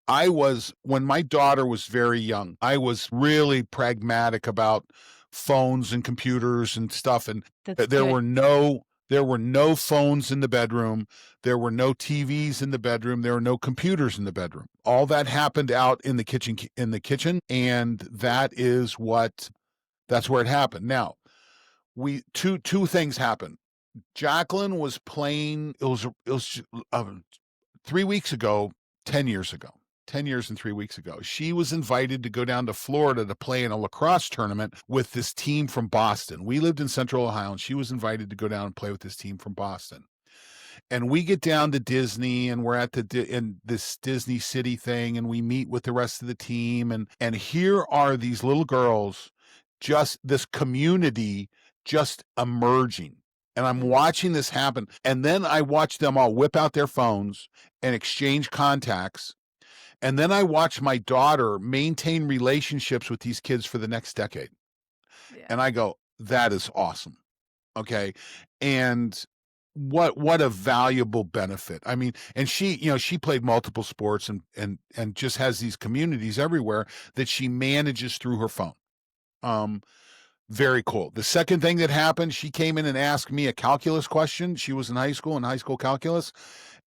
when my daughter was very young, I was really pragmatic about phones and computers and stuff, and
That's
there
good.
were no phones in the bedroom. There were no TVs in the bedroom. There were no computers in the bedroom. All that happened out in the kitchen, and that's where it happened. Now, we two things happened. Jacqueline was playing, it was 3 weeks ago, 10 years ago. 10 years and 3 weeks ago. She was invited to go down to Florida to play in a lacrosse tournament with this team from Boston. We lived in Central Ohio, and she was invited to go down and play with this team from Boston. And we get down to Disney, and we're at in this Disney City thing, and we meet with the rest of the team, and here are these little girls, just this community just emerging. And I'm watching this happen. And then I watch them all whip out their phones and exchange contacts. And then I watch my daughter maintain relationships with these kids for the next decade.
Yeah.
And I go, that is awesome. Okay. And what a valuable benefit. I mean, and she played multiple sports and just has these communities everywhere that she manages through her phone. Very cool. The second thing that happened, she came in and asked me a calculus question. She was in high school calculus,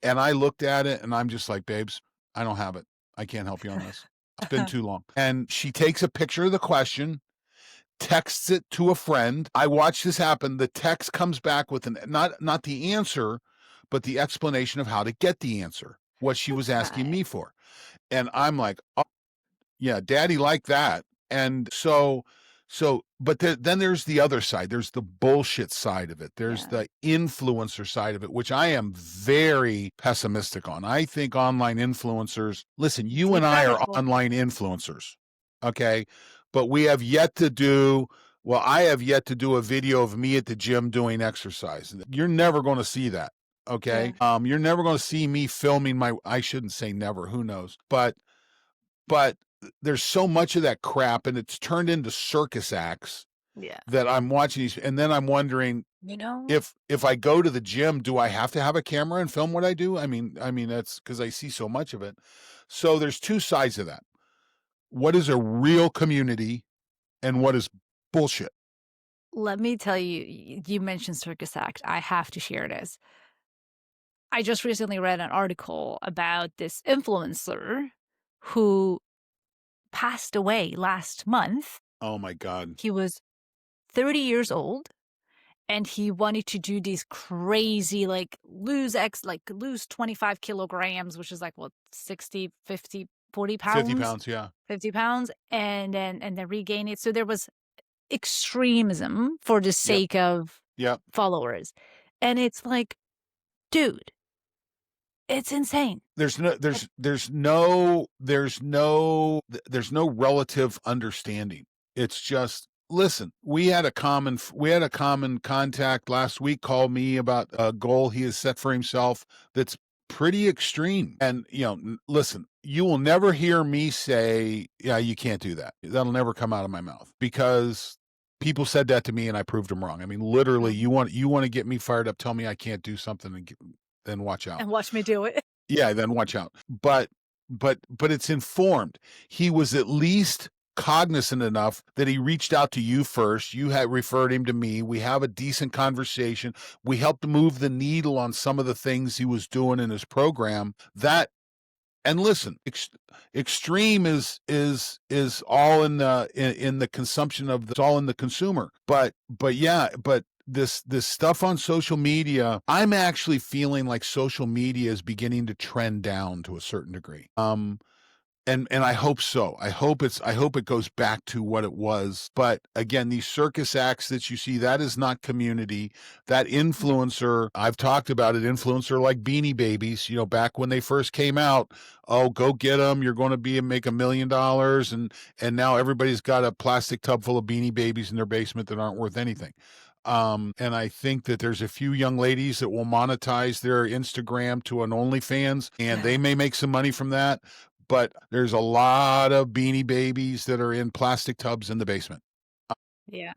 and I looked at it and I'm just like, babes, I don't have it. I can't help you on this. It's been too long. And she takes a picture of the question, texts it to a friend. I watch this happen. The text comes back with not the answer, but the explanation of how to get the answer, what she was
That's
asking
nice.
me for. And I'm like, oh, yeah, daddy liked that. And so but then there's the other side. There's the bullshit side of it. There's
Yeah.
the influencer side of it, which I am very pessimistic on. I think online influencers, listen, you
Deep
and I
rabbit
are
hole.
online influencers. Okay. But we have yet to do, well, I have yet to do a video of me at the gym doing exercise. You're never going to see that. Okay.
Yeah.
You're never going to see me filming I shouldn't say never, who knows, but there's so much of that crap, and it's turned into circus acts
Yeah.
that I'm watching these, and then I'm wondering
You know,
if I go to the gym, do I have to have a camera and film what I do? I mean that's because I see so much of it. So there's two sides of that. What is a real community and what is bullshit?
let me tell you, you mentioned circus act. I have to share this. I just recently read an article about this influencer who passed away last month.
Oh my God.
He was 30 years old and he wanted to do these crazy, like lose 25 kilograms, which is like what, 60, 50, 40
50
pounds,
pounds, yeah.
50 pounds, and then regain it. So there was extremism for the
Yep.
sake of
Yep.
followers. And it's like, dude, it's insane.
There's no relative understanding. It's just, listen, we had a common contact last week called me about a goal he has set for himself that's pretty extreme. And listen, you will never hear me say, yeah, you can't do that. That'll never come out of my mouth, because people said that to me and I proved them wrong. I mean, literally, you want to get me fired up, tell me I can't do something, and then watch out.
And watch me do it.
Yeah, then watch out. But it's informed. He was at least cognizant enough that he reached out to you first. You had referred him to me. We have a decent conversation. We helped move the needle on some of the things he was doing in his program. And listen, extreme is all in the consumption of it's all in the consumer. But this stuff on social media, I'm actually feeling like social media is beginning to trend down to a certain degree. And I hope so. I hope it goes back to what it was. But again, these circus acts that you see, that is not community. That influencer, I've talked about it, influencer like Beanie Babies, back when they first came out, oh, go get them. You're going to make $1 million. And now everybody's got a plastic tub full of Beanie Babies in their basement that aren't worth anything. And I think that there's a few young ladies that will monetize their Instagram to an OnlyFans, and they may make some money from that. But there's a lot of Beanie Babies that are in plastic tubs in the basement.
Yeah.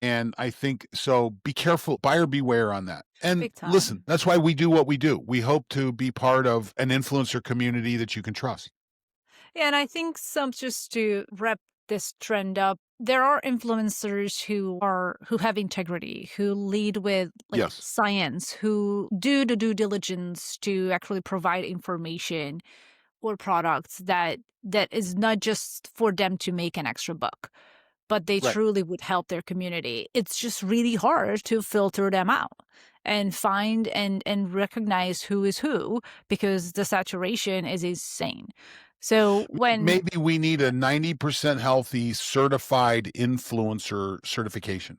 And I think, so be careful, buyer beware on that. And
Big time.
listen, that's why we do what we do. We hope to be part of an influencer community that you can trust.
Yeah, and I think just to wrap this trend up, there are influencers who have integrity, who lead with
Yes.
science, who do the due diligence to actually provide information or products that is not just for them to make an extra buck, but they
Right.
truly would help their community. It's just really hard to filter them out and find and recognize who is who, because the saturation is insane. So when
maybe we need a 90% healthy certified influencer certification.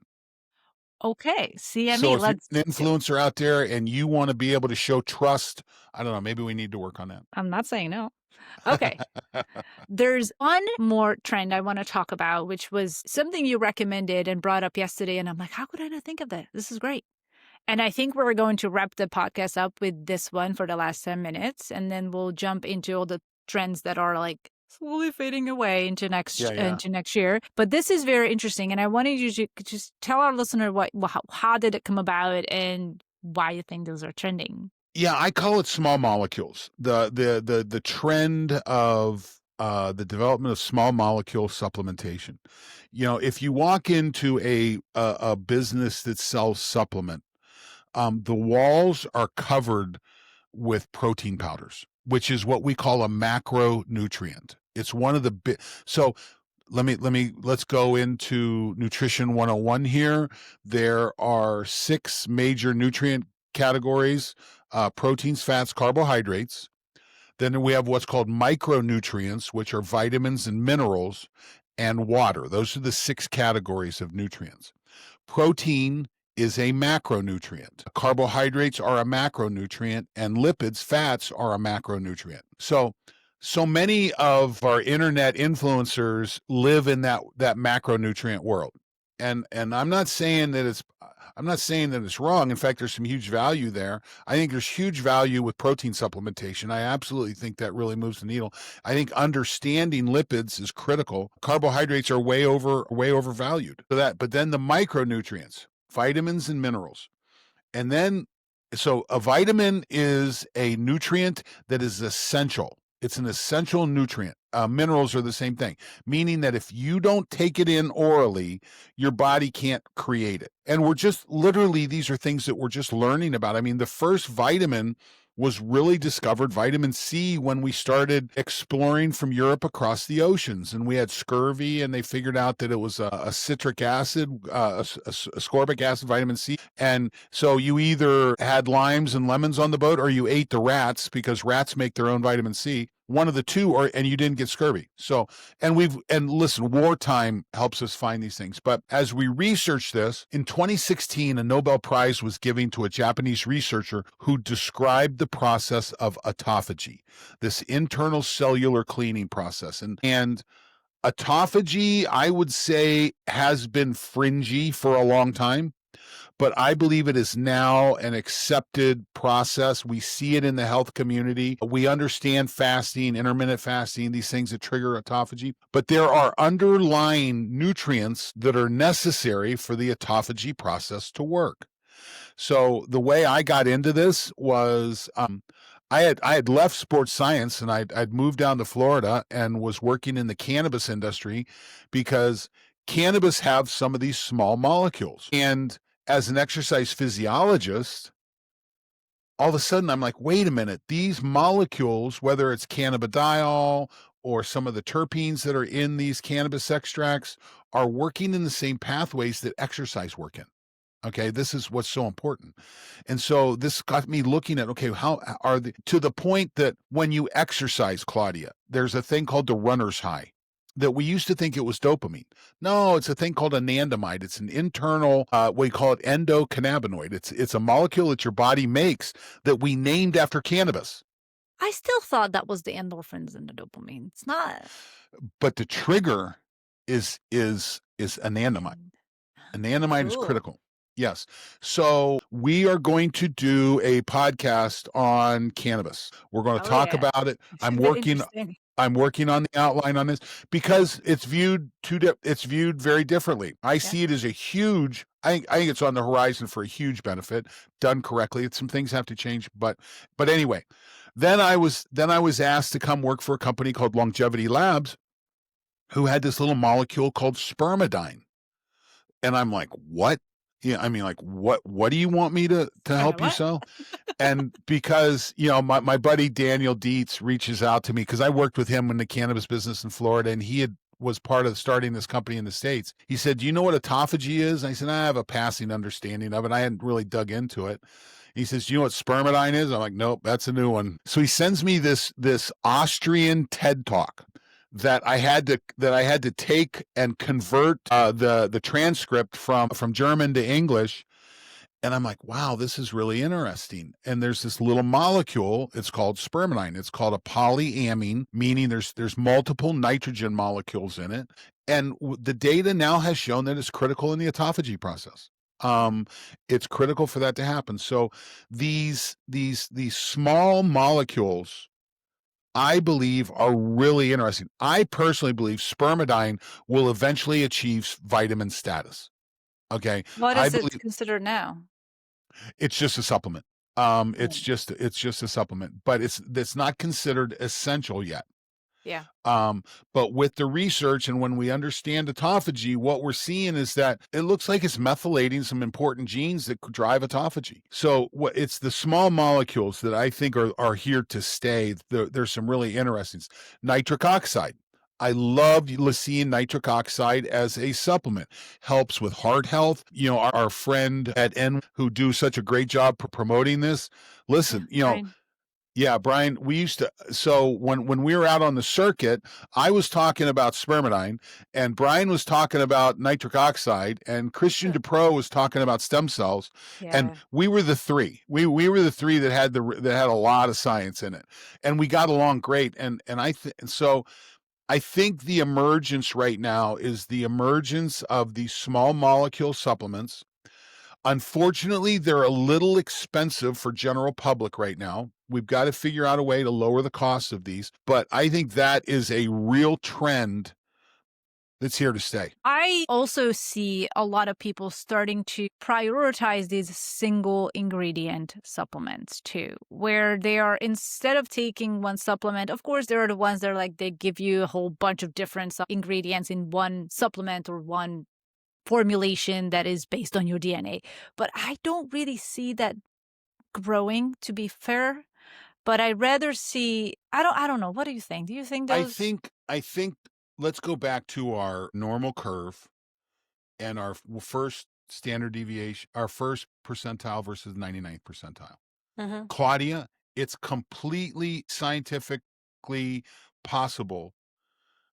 okay, CME,
So if
let's
you're an influencer out there and you want to be able to show trust, I don't know, maybe we need to work on that.
I'm not saying no. Okay. There's one more trend I want to talk about, which was something you recommended and brought up yesterday. And I'm like, how could I not think of that? This is great. And I think we're going to wrap the podcast up with this one for the last 10 minutes. And then we'll jump into all the trends that are slowly fading away into next year. But this is very interesting. And I wanted you to just tell our listener how did it come about and why you think those are trending.
Yeah, I call it small molecules. The trend of the development of small molecule supplementation. If you walk into a business that sells supplement, the walls are covered with protein powders, which is what we call a macronutrient. It's one of the so let's go into nutrition 101 here. There are 6 major nutrient categories: proteins, fats, carbohydrates. Then we have what's called micronutrients, which are vitamins and minerals, and water. Those are the 6 categories of nutrients. Protein is a macronutrient. Carbohydrates are a macronutrient, and lipids, fats, are a macronutrient. So many of our internet influencers live in that macronutrient world. And I'm not saying that it's wrong. In fact, there's some huge value there. I think there's huge value with protein supplementation. I absolutely think that really moves the needle. I think understanding lipids is critical. Carbohydrates are way overvalued. But then the micronutrients, vitamins and minerals. And then, so a vitamin is a nutrient that is essential. It's an essential nutrient. Minerals are the same thing, meaning that if you don't take it in orally, your body can't create it. And these are things that we're just learning about. I mean, the first vitamin was really discovered, vitamin C, when we started exploring from Europe across the oceans. And we had scurvy, and they figured out that it was a citric acid, ascorbic acid, vitamin C. And so you either had limes and lemons on the boat, or you ate the rats, because rats make their own vitamin C. one of the two, and you didn't get scurvy. So, and listen, wartime helps us find these things. But as we research this, in 2016, a Nobel Prize was given to a Japanese researcher who described the process of autophagy, this internal cellular cleaning process. And autophagy, I would say, has been fringy for a long time, but I believe it is now an accepted process. We see it in the health community. We understand fasting, intermittent fasting, these things that trigger autophagy, but there are underlying nutrients that are necessary for the autophagy process to work. So the way I got into this was I had left sports science, and I'd moved down to Florida and was working in the cannabis industry because cannabis have some of these small molecules. And as an exercise physiologist, all of a sudden I'm like, wait a minute, these molecules, whether it's cannabidiol or some of the terpenes that are in these cannabis extracts, are working in the same pathways that exercise work in. Okay, this is what's so important. And so this got me looking at, okay, how are the, to the point that when you exercise, Klaudia, there's a thing called the runner's high that we used to think it was dopamine. No, it's a thing called anandamide. It's an internal, we call it endocannabinoid. It's a molecule that your body makes that we named after cannabis.
I still thought that was the endorphins and the dopamine. It's not.
But the trigger is anandamide. Anandamide is
Cool.
critical. Yes. So we are going to do a podcast on cannabis. We're going to talk about it. I'm working on the outline on this because it's viewed very differently. I see it as a huge, I think it's on the horizon for a huge benefit done correctly. Some things have to change, but anyway, then I was asked to come work for a company called Longevity Labs who had this little molecule called Spermidine. And I'm like, what? Yeah, I mean, like, what do you want me to help you sell? And because, my buddy Daniel Dietz reaches out to me because I worked with him in the cannabis business in Florida, and he was part of starting this company in the States. He said, do you know what autophagy is? And I said, I have a passing understanding of it. I hadn't really dug into it. He says, do you know what Spermidine is? I'm like, nope, that's a new one. So he sends me this Austrian TED Talk that I had to take and convert the transcript from German to English. And I'm like, wow, this is really interesting. And there's this little molecule, it's called spermidine. It's called a polyamine, meaning there's multiple nitrogen molecules in it. And the data now has shown that it's critical in the autophagy process. It's critical for that to happen. So these small molecules, I believe, are really interesting. I personally believe spermidine will eventually achieve vitamin status. Okay.
What is it considered now?
It's just a supplement. It's just a supplement, but it's not considered essential yet.
Yeah.
But with the research and when we understand autophagy, what we're seeing is that it looks like it's methylating some important genes that drive autophagy. So it's the small molecules that I think are here to stay. There's some really interesting. Nitric oxide. I love seeing nitric oxide as a supplement. Helps with heart health. Our friend at N who do such a great job promoting this. Listen,
Brian.
Yeah, Brian, we used to, so when we were out on the circuit, I was talking about spermidine, and Brian was talking about nitric oxide, and Christian DePro was talking about stem cells, and we were the three. We were the three that had a lot of science in it, and we got along great. And so I think the emergence right now is the emergence of these small molecule supplements. Unfortunately, they're a little expensive for general public right now. We've got to figure out a way to lower the cost of these, but I think that is a real trend that's here to stay.
I also see a lot of people starting to prioritize these single ingredient supplements too, where they are, instead of taking one supplement, of course, there are the ones that are like, they give you a whole bunch of different ingredients in one supplement or one formulation that is based on your DNA. But I don't really see that growing, to be fair. But I rather see, I don't know. What do you think? Do you think those?
I think let's go back to our normal curve and our first standard deviation, our first percentile versus 99th percentile. Klaudia, it's completely scientific scientifically possible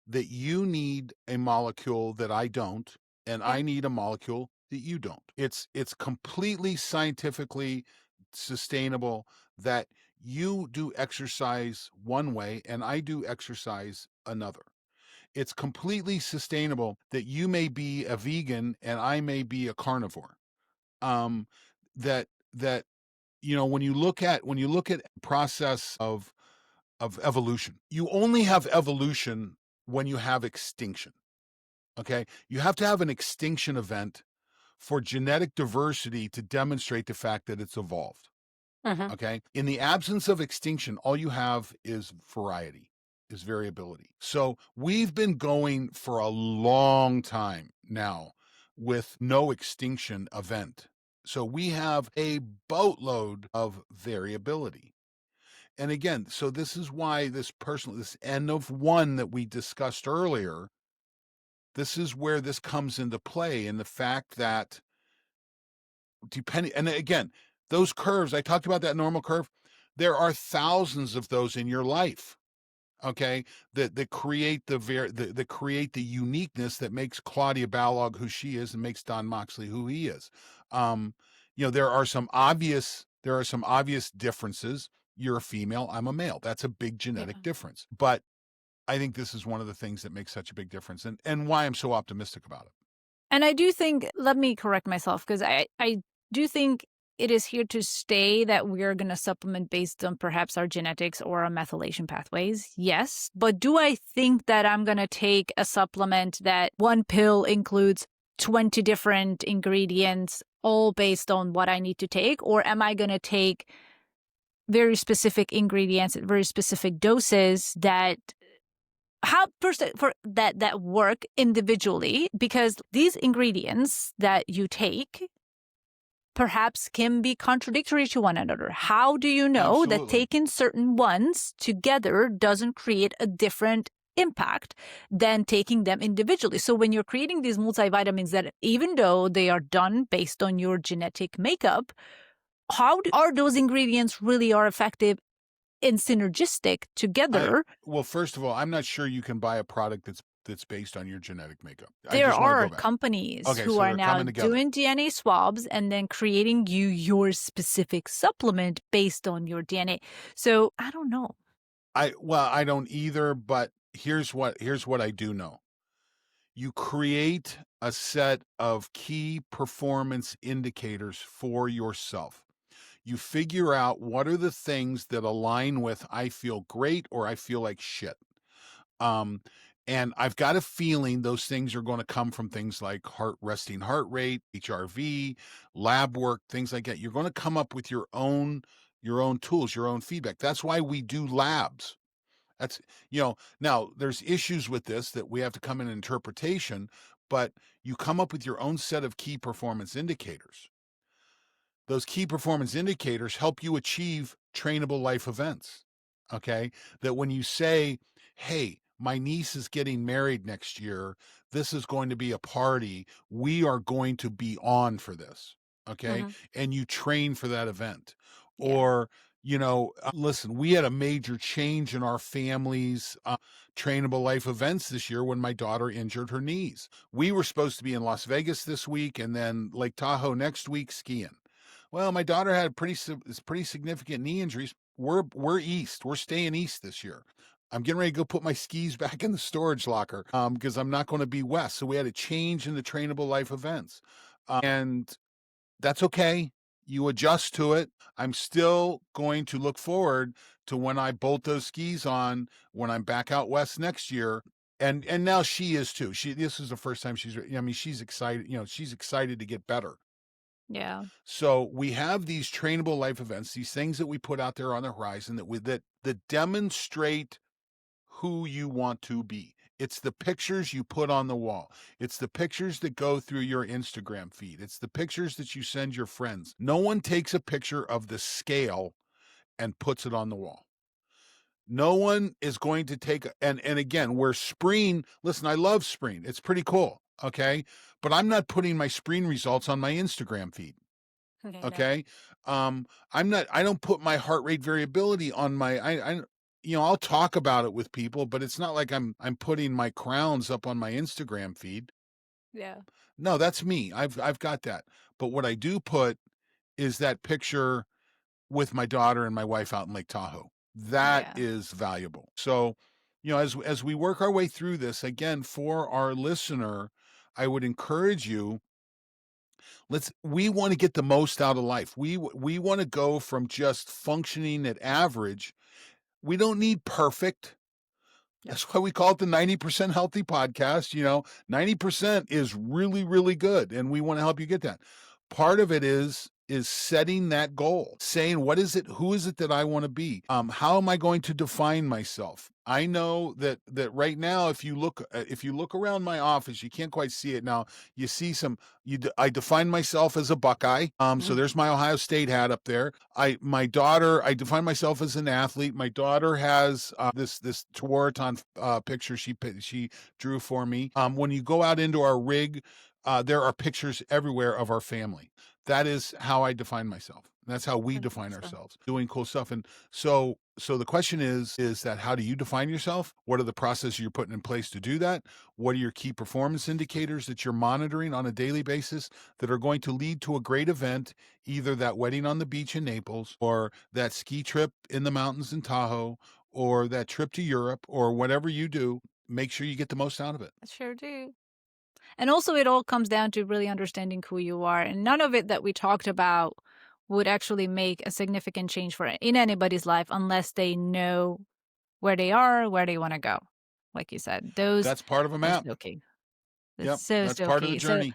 that you need a molecule that I don't, and
Yeah.
I need a molecule that you don't. It's completely scientifically sustainable that you do exercise one way and I do exercise another. It's completely sustainable that you may be a vegan and I may be a carnivore. Um, that that when you look at process of evolution, you only have evolution when you have extinction. Okay, you have to have an extinction event for genetic diversity to demonstrate the fact that it's evolved.
Hmm.
Okay. In the absence of extinction, all you have is variety, is variability. So we've been going for a long time now with no extinction event. So we have a boatload of variability. And again, so this is why this N of one that we discussed earlier, this is where this comes into play in the fact that depending, and again, those curves, I talked about that normal curve. There are thousands of those in your life, okay, that create that create the uniqueness that makes Klaudia Balogh who she is and makes Don Moxley who he is. Um, there are some obvious differences. You're a female, I'm a male. That's a big genetic
Yeah.
difference. But I think this is one of the things that makes such a big difference and why I'm so optimistic about it.
And I do think, let me correct myself, because I do think it is here to stay that we're going to supplement based on perhaps our genetics or our methylation pathways. Yes. But do I think that I'm going to take a supplement that one pill includes 20 different ingredients, all based on what I need to take? Or am I going to take very specific ingredients at very specific doses that how for that work individually, because these ingredients that you take perhaps can be contradictory to one another. How do you know that
Absolutely.
taking certain ones together doesn't create a different impact than taking them individually? So when you're creating these multivitamins that even though they are done based on your genetic makeup, are those ingredients really are effective and synergistic
I
together?
Well, first of all, I'm not sure you can buy a product that's based on your genetic makeup. I
There
just want to go
are
back.
companies
Okay,
who
so
are
they're
now
coming together.
doing DNA swabs and then creating you your specific supplement based on your DNA. So I don't know.
I don't either, but here's what I do know. You create a set of key performance indicators for yourself. You figure out what are the things that align with I feel great or I feel like shit. Um, and I've got a feeling those things are going to come from things like resting heart rate, HRV, lab work, things like that. You're going to come up with your own tools, your own feedback. That's why we do labs. That's now there's issues with this that we have to come in interpretation, but you come up with your own set of key performance indicators. Those key performance indicators help you achieve trainable life events. Okay. That when you say, hey, my niece is getting married next year, this is going to be a party. We are going to be on for this. Okay.
Hmm.
And you train for that event.
Yeah.
Or, listen, we had a major change in our family's trainable life events this year when my daughter injured her knees. We were supposed to be in Las Vegas this week and then Lake Tahoe next week skiing. Well, my daughter had pretty significant knee injuries. We're east. We're staying east this year. I'm getting ready to go put my skis back in the storage locker because I'm not going to be west. So we had a change in the trainable life events, and that's okay. You adjust to it. I'm still going to look forward to when I bolt those skis on when I'm back out west next year. And now she is too. This is the first time I mean, she's excited. She's excited to get better.
Yeah.
So we have these trainable life events, these things that we put out there on the horizon that demonstrate who you want to be. It's the pictures you put on the wall. It's the pictures that go through your Instagram feed. It's the pictures that you send your friends. No one takes a picture of the scale and puts it on the wall. No one is going to take and again, where Spreen, listen, I love Spreen. It's pretty cool, okay? But I'm not putting my Spreen results on my Instagram feed.
Okay. No.
Okay. I don't put my heart rate variability on my, I'll talk about it with people, but it's not like I'm putting my crowns up on my Instagram feed.
Yeah.
No, that's me. I've got that. But what I do put is that picture with my daughter and my wife out in Lake Tahoe. That
Yeah.
is valuable. So, as we work our way through this, again, for our listener, I would encourage you, we want to get the most out of life. We want to go from just functioning at average. We don't need perfect.
Yep.
That's why we call it the 90% healthy podcast. 90% is really, really good. And we want to help you get that. Part of it is setting that goal, saying, who is it that I want to be? How am I going to define myself? I know that right now, if you look around my office, you can't quite see it now. You see I define myself as a Buckeye. So
Mm.
there's my Ohio State hat up there. My daughter, I define myself as an athlete. My daughter has this Tewaaraton picture she drew for me. When you go out into our rig, there are pictures everywhere of our family. That is how I define myself. That's how we
That's
define
awesome.
ourselves, doing cool stuff. And so the question is that how do you define yourself? What are the processes you're putting in place to do that? What are your key performance indicators that you're monitoring on a daily basis that are going to lead to a great event, either that wedding on the beach in Naples or that ski trip in the mountains in Tahoe or that trip to Europe or whatever you do? Make sure you get the most out of it.
I sure do. And also, it all comes down to really understanding who you are. And none of it that we talked about would actually make a significant change in anybody's life unless they know where they are, where they want to go. Like you said, those
That's part of a
are
map.
so key. That's
Yep,
so,
that's
so
part of the
key. So,
journey.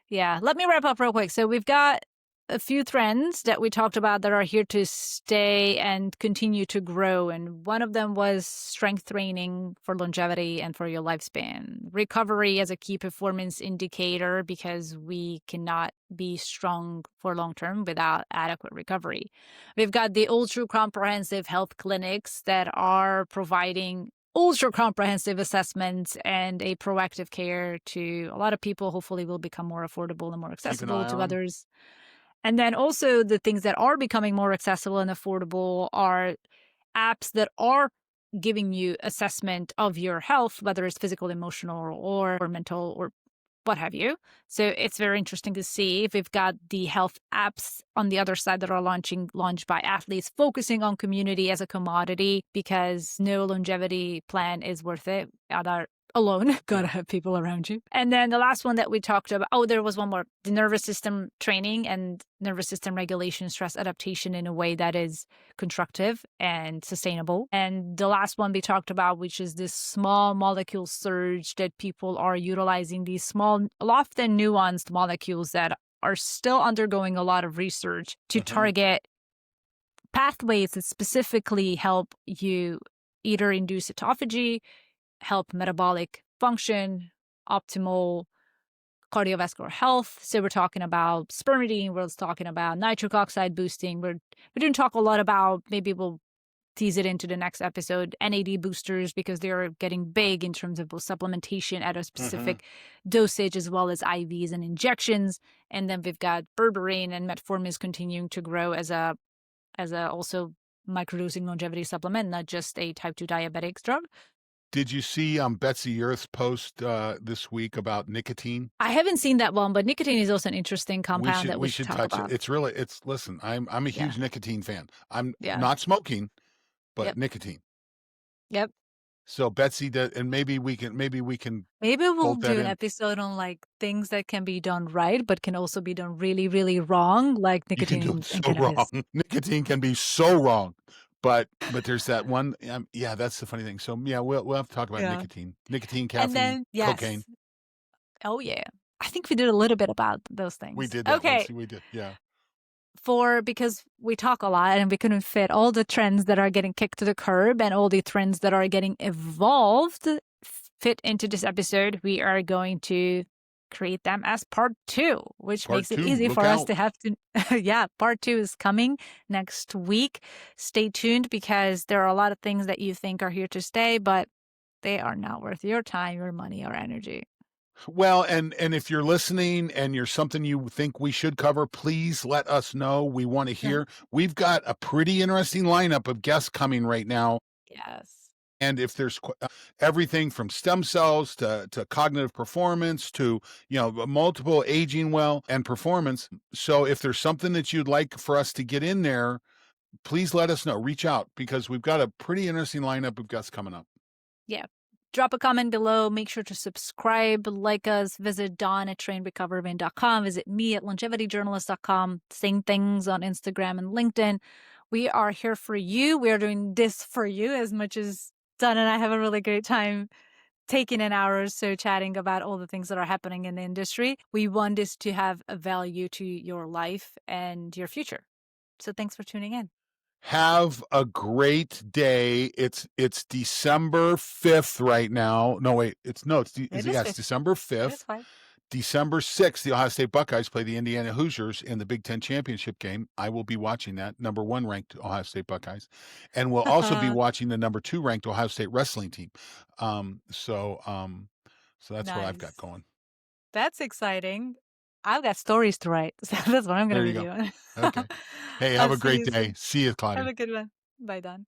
yeah, let me wrap up real quick. So we've got a few trends that we talked about that are here to stay and continue to grow. And one of them was strength training for longevity and for your lifespan. Recovery as a key performance indicator because we cannot be strong for long term without adequate recovery. We've got the ultra comprehensive health clinics that are providing ultra comprehensive assessments and a proactive care to a lot of people. Hopefully will become more affordable and more
Keep an
accessible
eye
to
on 'em.
others. And then also the things that are becoming more accessible and affordable are apps that are giving you assessment of your health, whether it's physical, emotional, or mental, or what have you. So it's very interesting to see if we've got the health apps on the other side that are launched by athletes, focusing on community as a commodity because no longevity plan is worth it alone. Gotta have people around you. And then the last one that we talked about, there was one more, the nervous system training and nervous system regulation, stress adaptation in a way that is constructive and sustainable. And the last one we talked about, which is this small molecule surge that people are utilizing, these small, often nuanced molecules that are still undergoing a lot of research to target pathways that specifically help you either induce autophagy, help metabolic function, optimal cardiovascular health. So we're talking about Spermidine, we're talking about nitric oxide boosting. We didn't talk a lot about, maybe we'll tease it into the next episode, NAD boosters, because they're getting big in terms of both supplementation at a specific dosage as well as IVs and injections. And then we've got berberine and metformin is continuing to grow as a also microdosing longevity supplement, not just a type 2 diabetics drug.
Did you see Betsy Earth's post this week about nicotine?
I haven't seen that one, but nicotine is also an interesting compound that we should talk
touch
about.
it. Listen, I'm a huge nicotine fan. I'm not smoking, but nicotine.
Yep.
So Betsy did, and maybe we can
Maybe we'll
bolt that
do an
in.
episode on like things that can be done right, but can also be done really, really wrong, like
You can
nicotine
do it
and
so
cannabis.
wrong. Nicotine can be so wrong, but there's that one. Yeah, that's the funny thing. So yeah, we'll have to talk about
Yeah.
nicotine,
And
caffeine,
then,
cocaine.
yes. Oh, yeah. I think we did a little bit about those things.
We did that
Okay.
once. We did. Yeah.
Because we talk a lot and we couldn't fit all the trends that are getting kicked to the curb and all the trends that are getting evolved fit into this episode, we are going to create them as part 2, which
Part
makes it
2,
easy
look
for us
out.
to have to yeah, part 2 is coming next week. Stay tuned because there are a lot of things that you think are here to stay, but they are not worth your time, your money, or energy.
Well, and if you're listening and you're something you think we should cover, please let us know. We want to hear. We've got a pretty interesting lineup of guests coming right now.
Yes.
And if there's everything from stem cells to cognitive performance to, multiple aging well and performance. So if there's something that you'd like for us to get in there, please let us know. Reach out because we've got a pretty interesting lineup of guests coming up.
Yeah. Drop a comment below. Make sure to subscribe, like us, visit Don at trainrecoverman.com, visit me at longevityjournalist.com. Same things on Instagram and LinkedIn. We are here for you. We are doing this for you as much as Don and I have a really great time taking an hour or so chatting about all the things that are happening in the industry. We want this to have a value to your life and your future. So thanks for tuning in.
Have a great day. It's December 5th right now. No, wait, it's
It is
it's
5th.
December
It
5th.
is 5th.
December 6th, the Ohio State Buckeyes play the Indiana Hoosiers in the Big Ten championship game. I will be watching that, number 1 ranked Ohio State Buckeyes. And we'll also be watching the number 2 ranked Ohio State wrestling team. So that's what I've got
Nice.
going.
That's exciting. I've got stories to write. So that's what I'm going
There
to
you
be
go.
doing.
Okay. Hey,
I'll
have a
see
great
you
day.
soon.
See you,
Have
Claudia.
a good one. Bye, Don.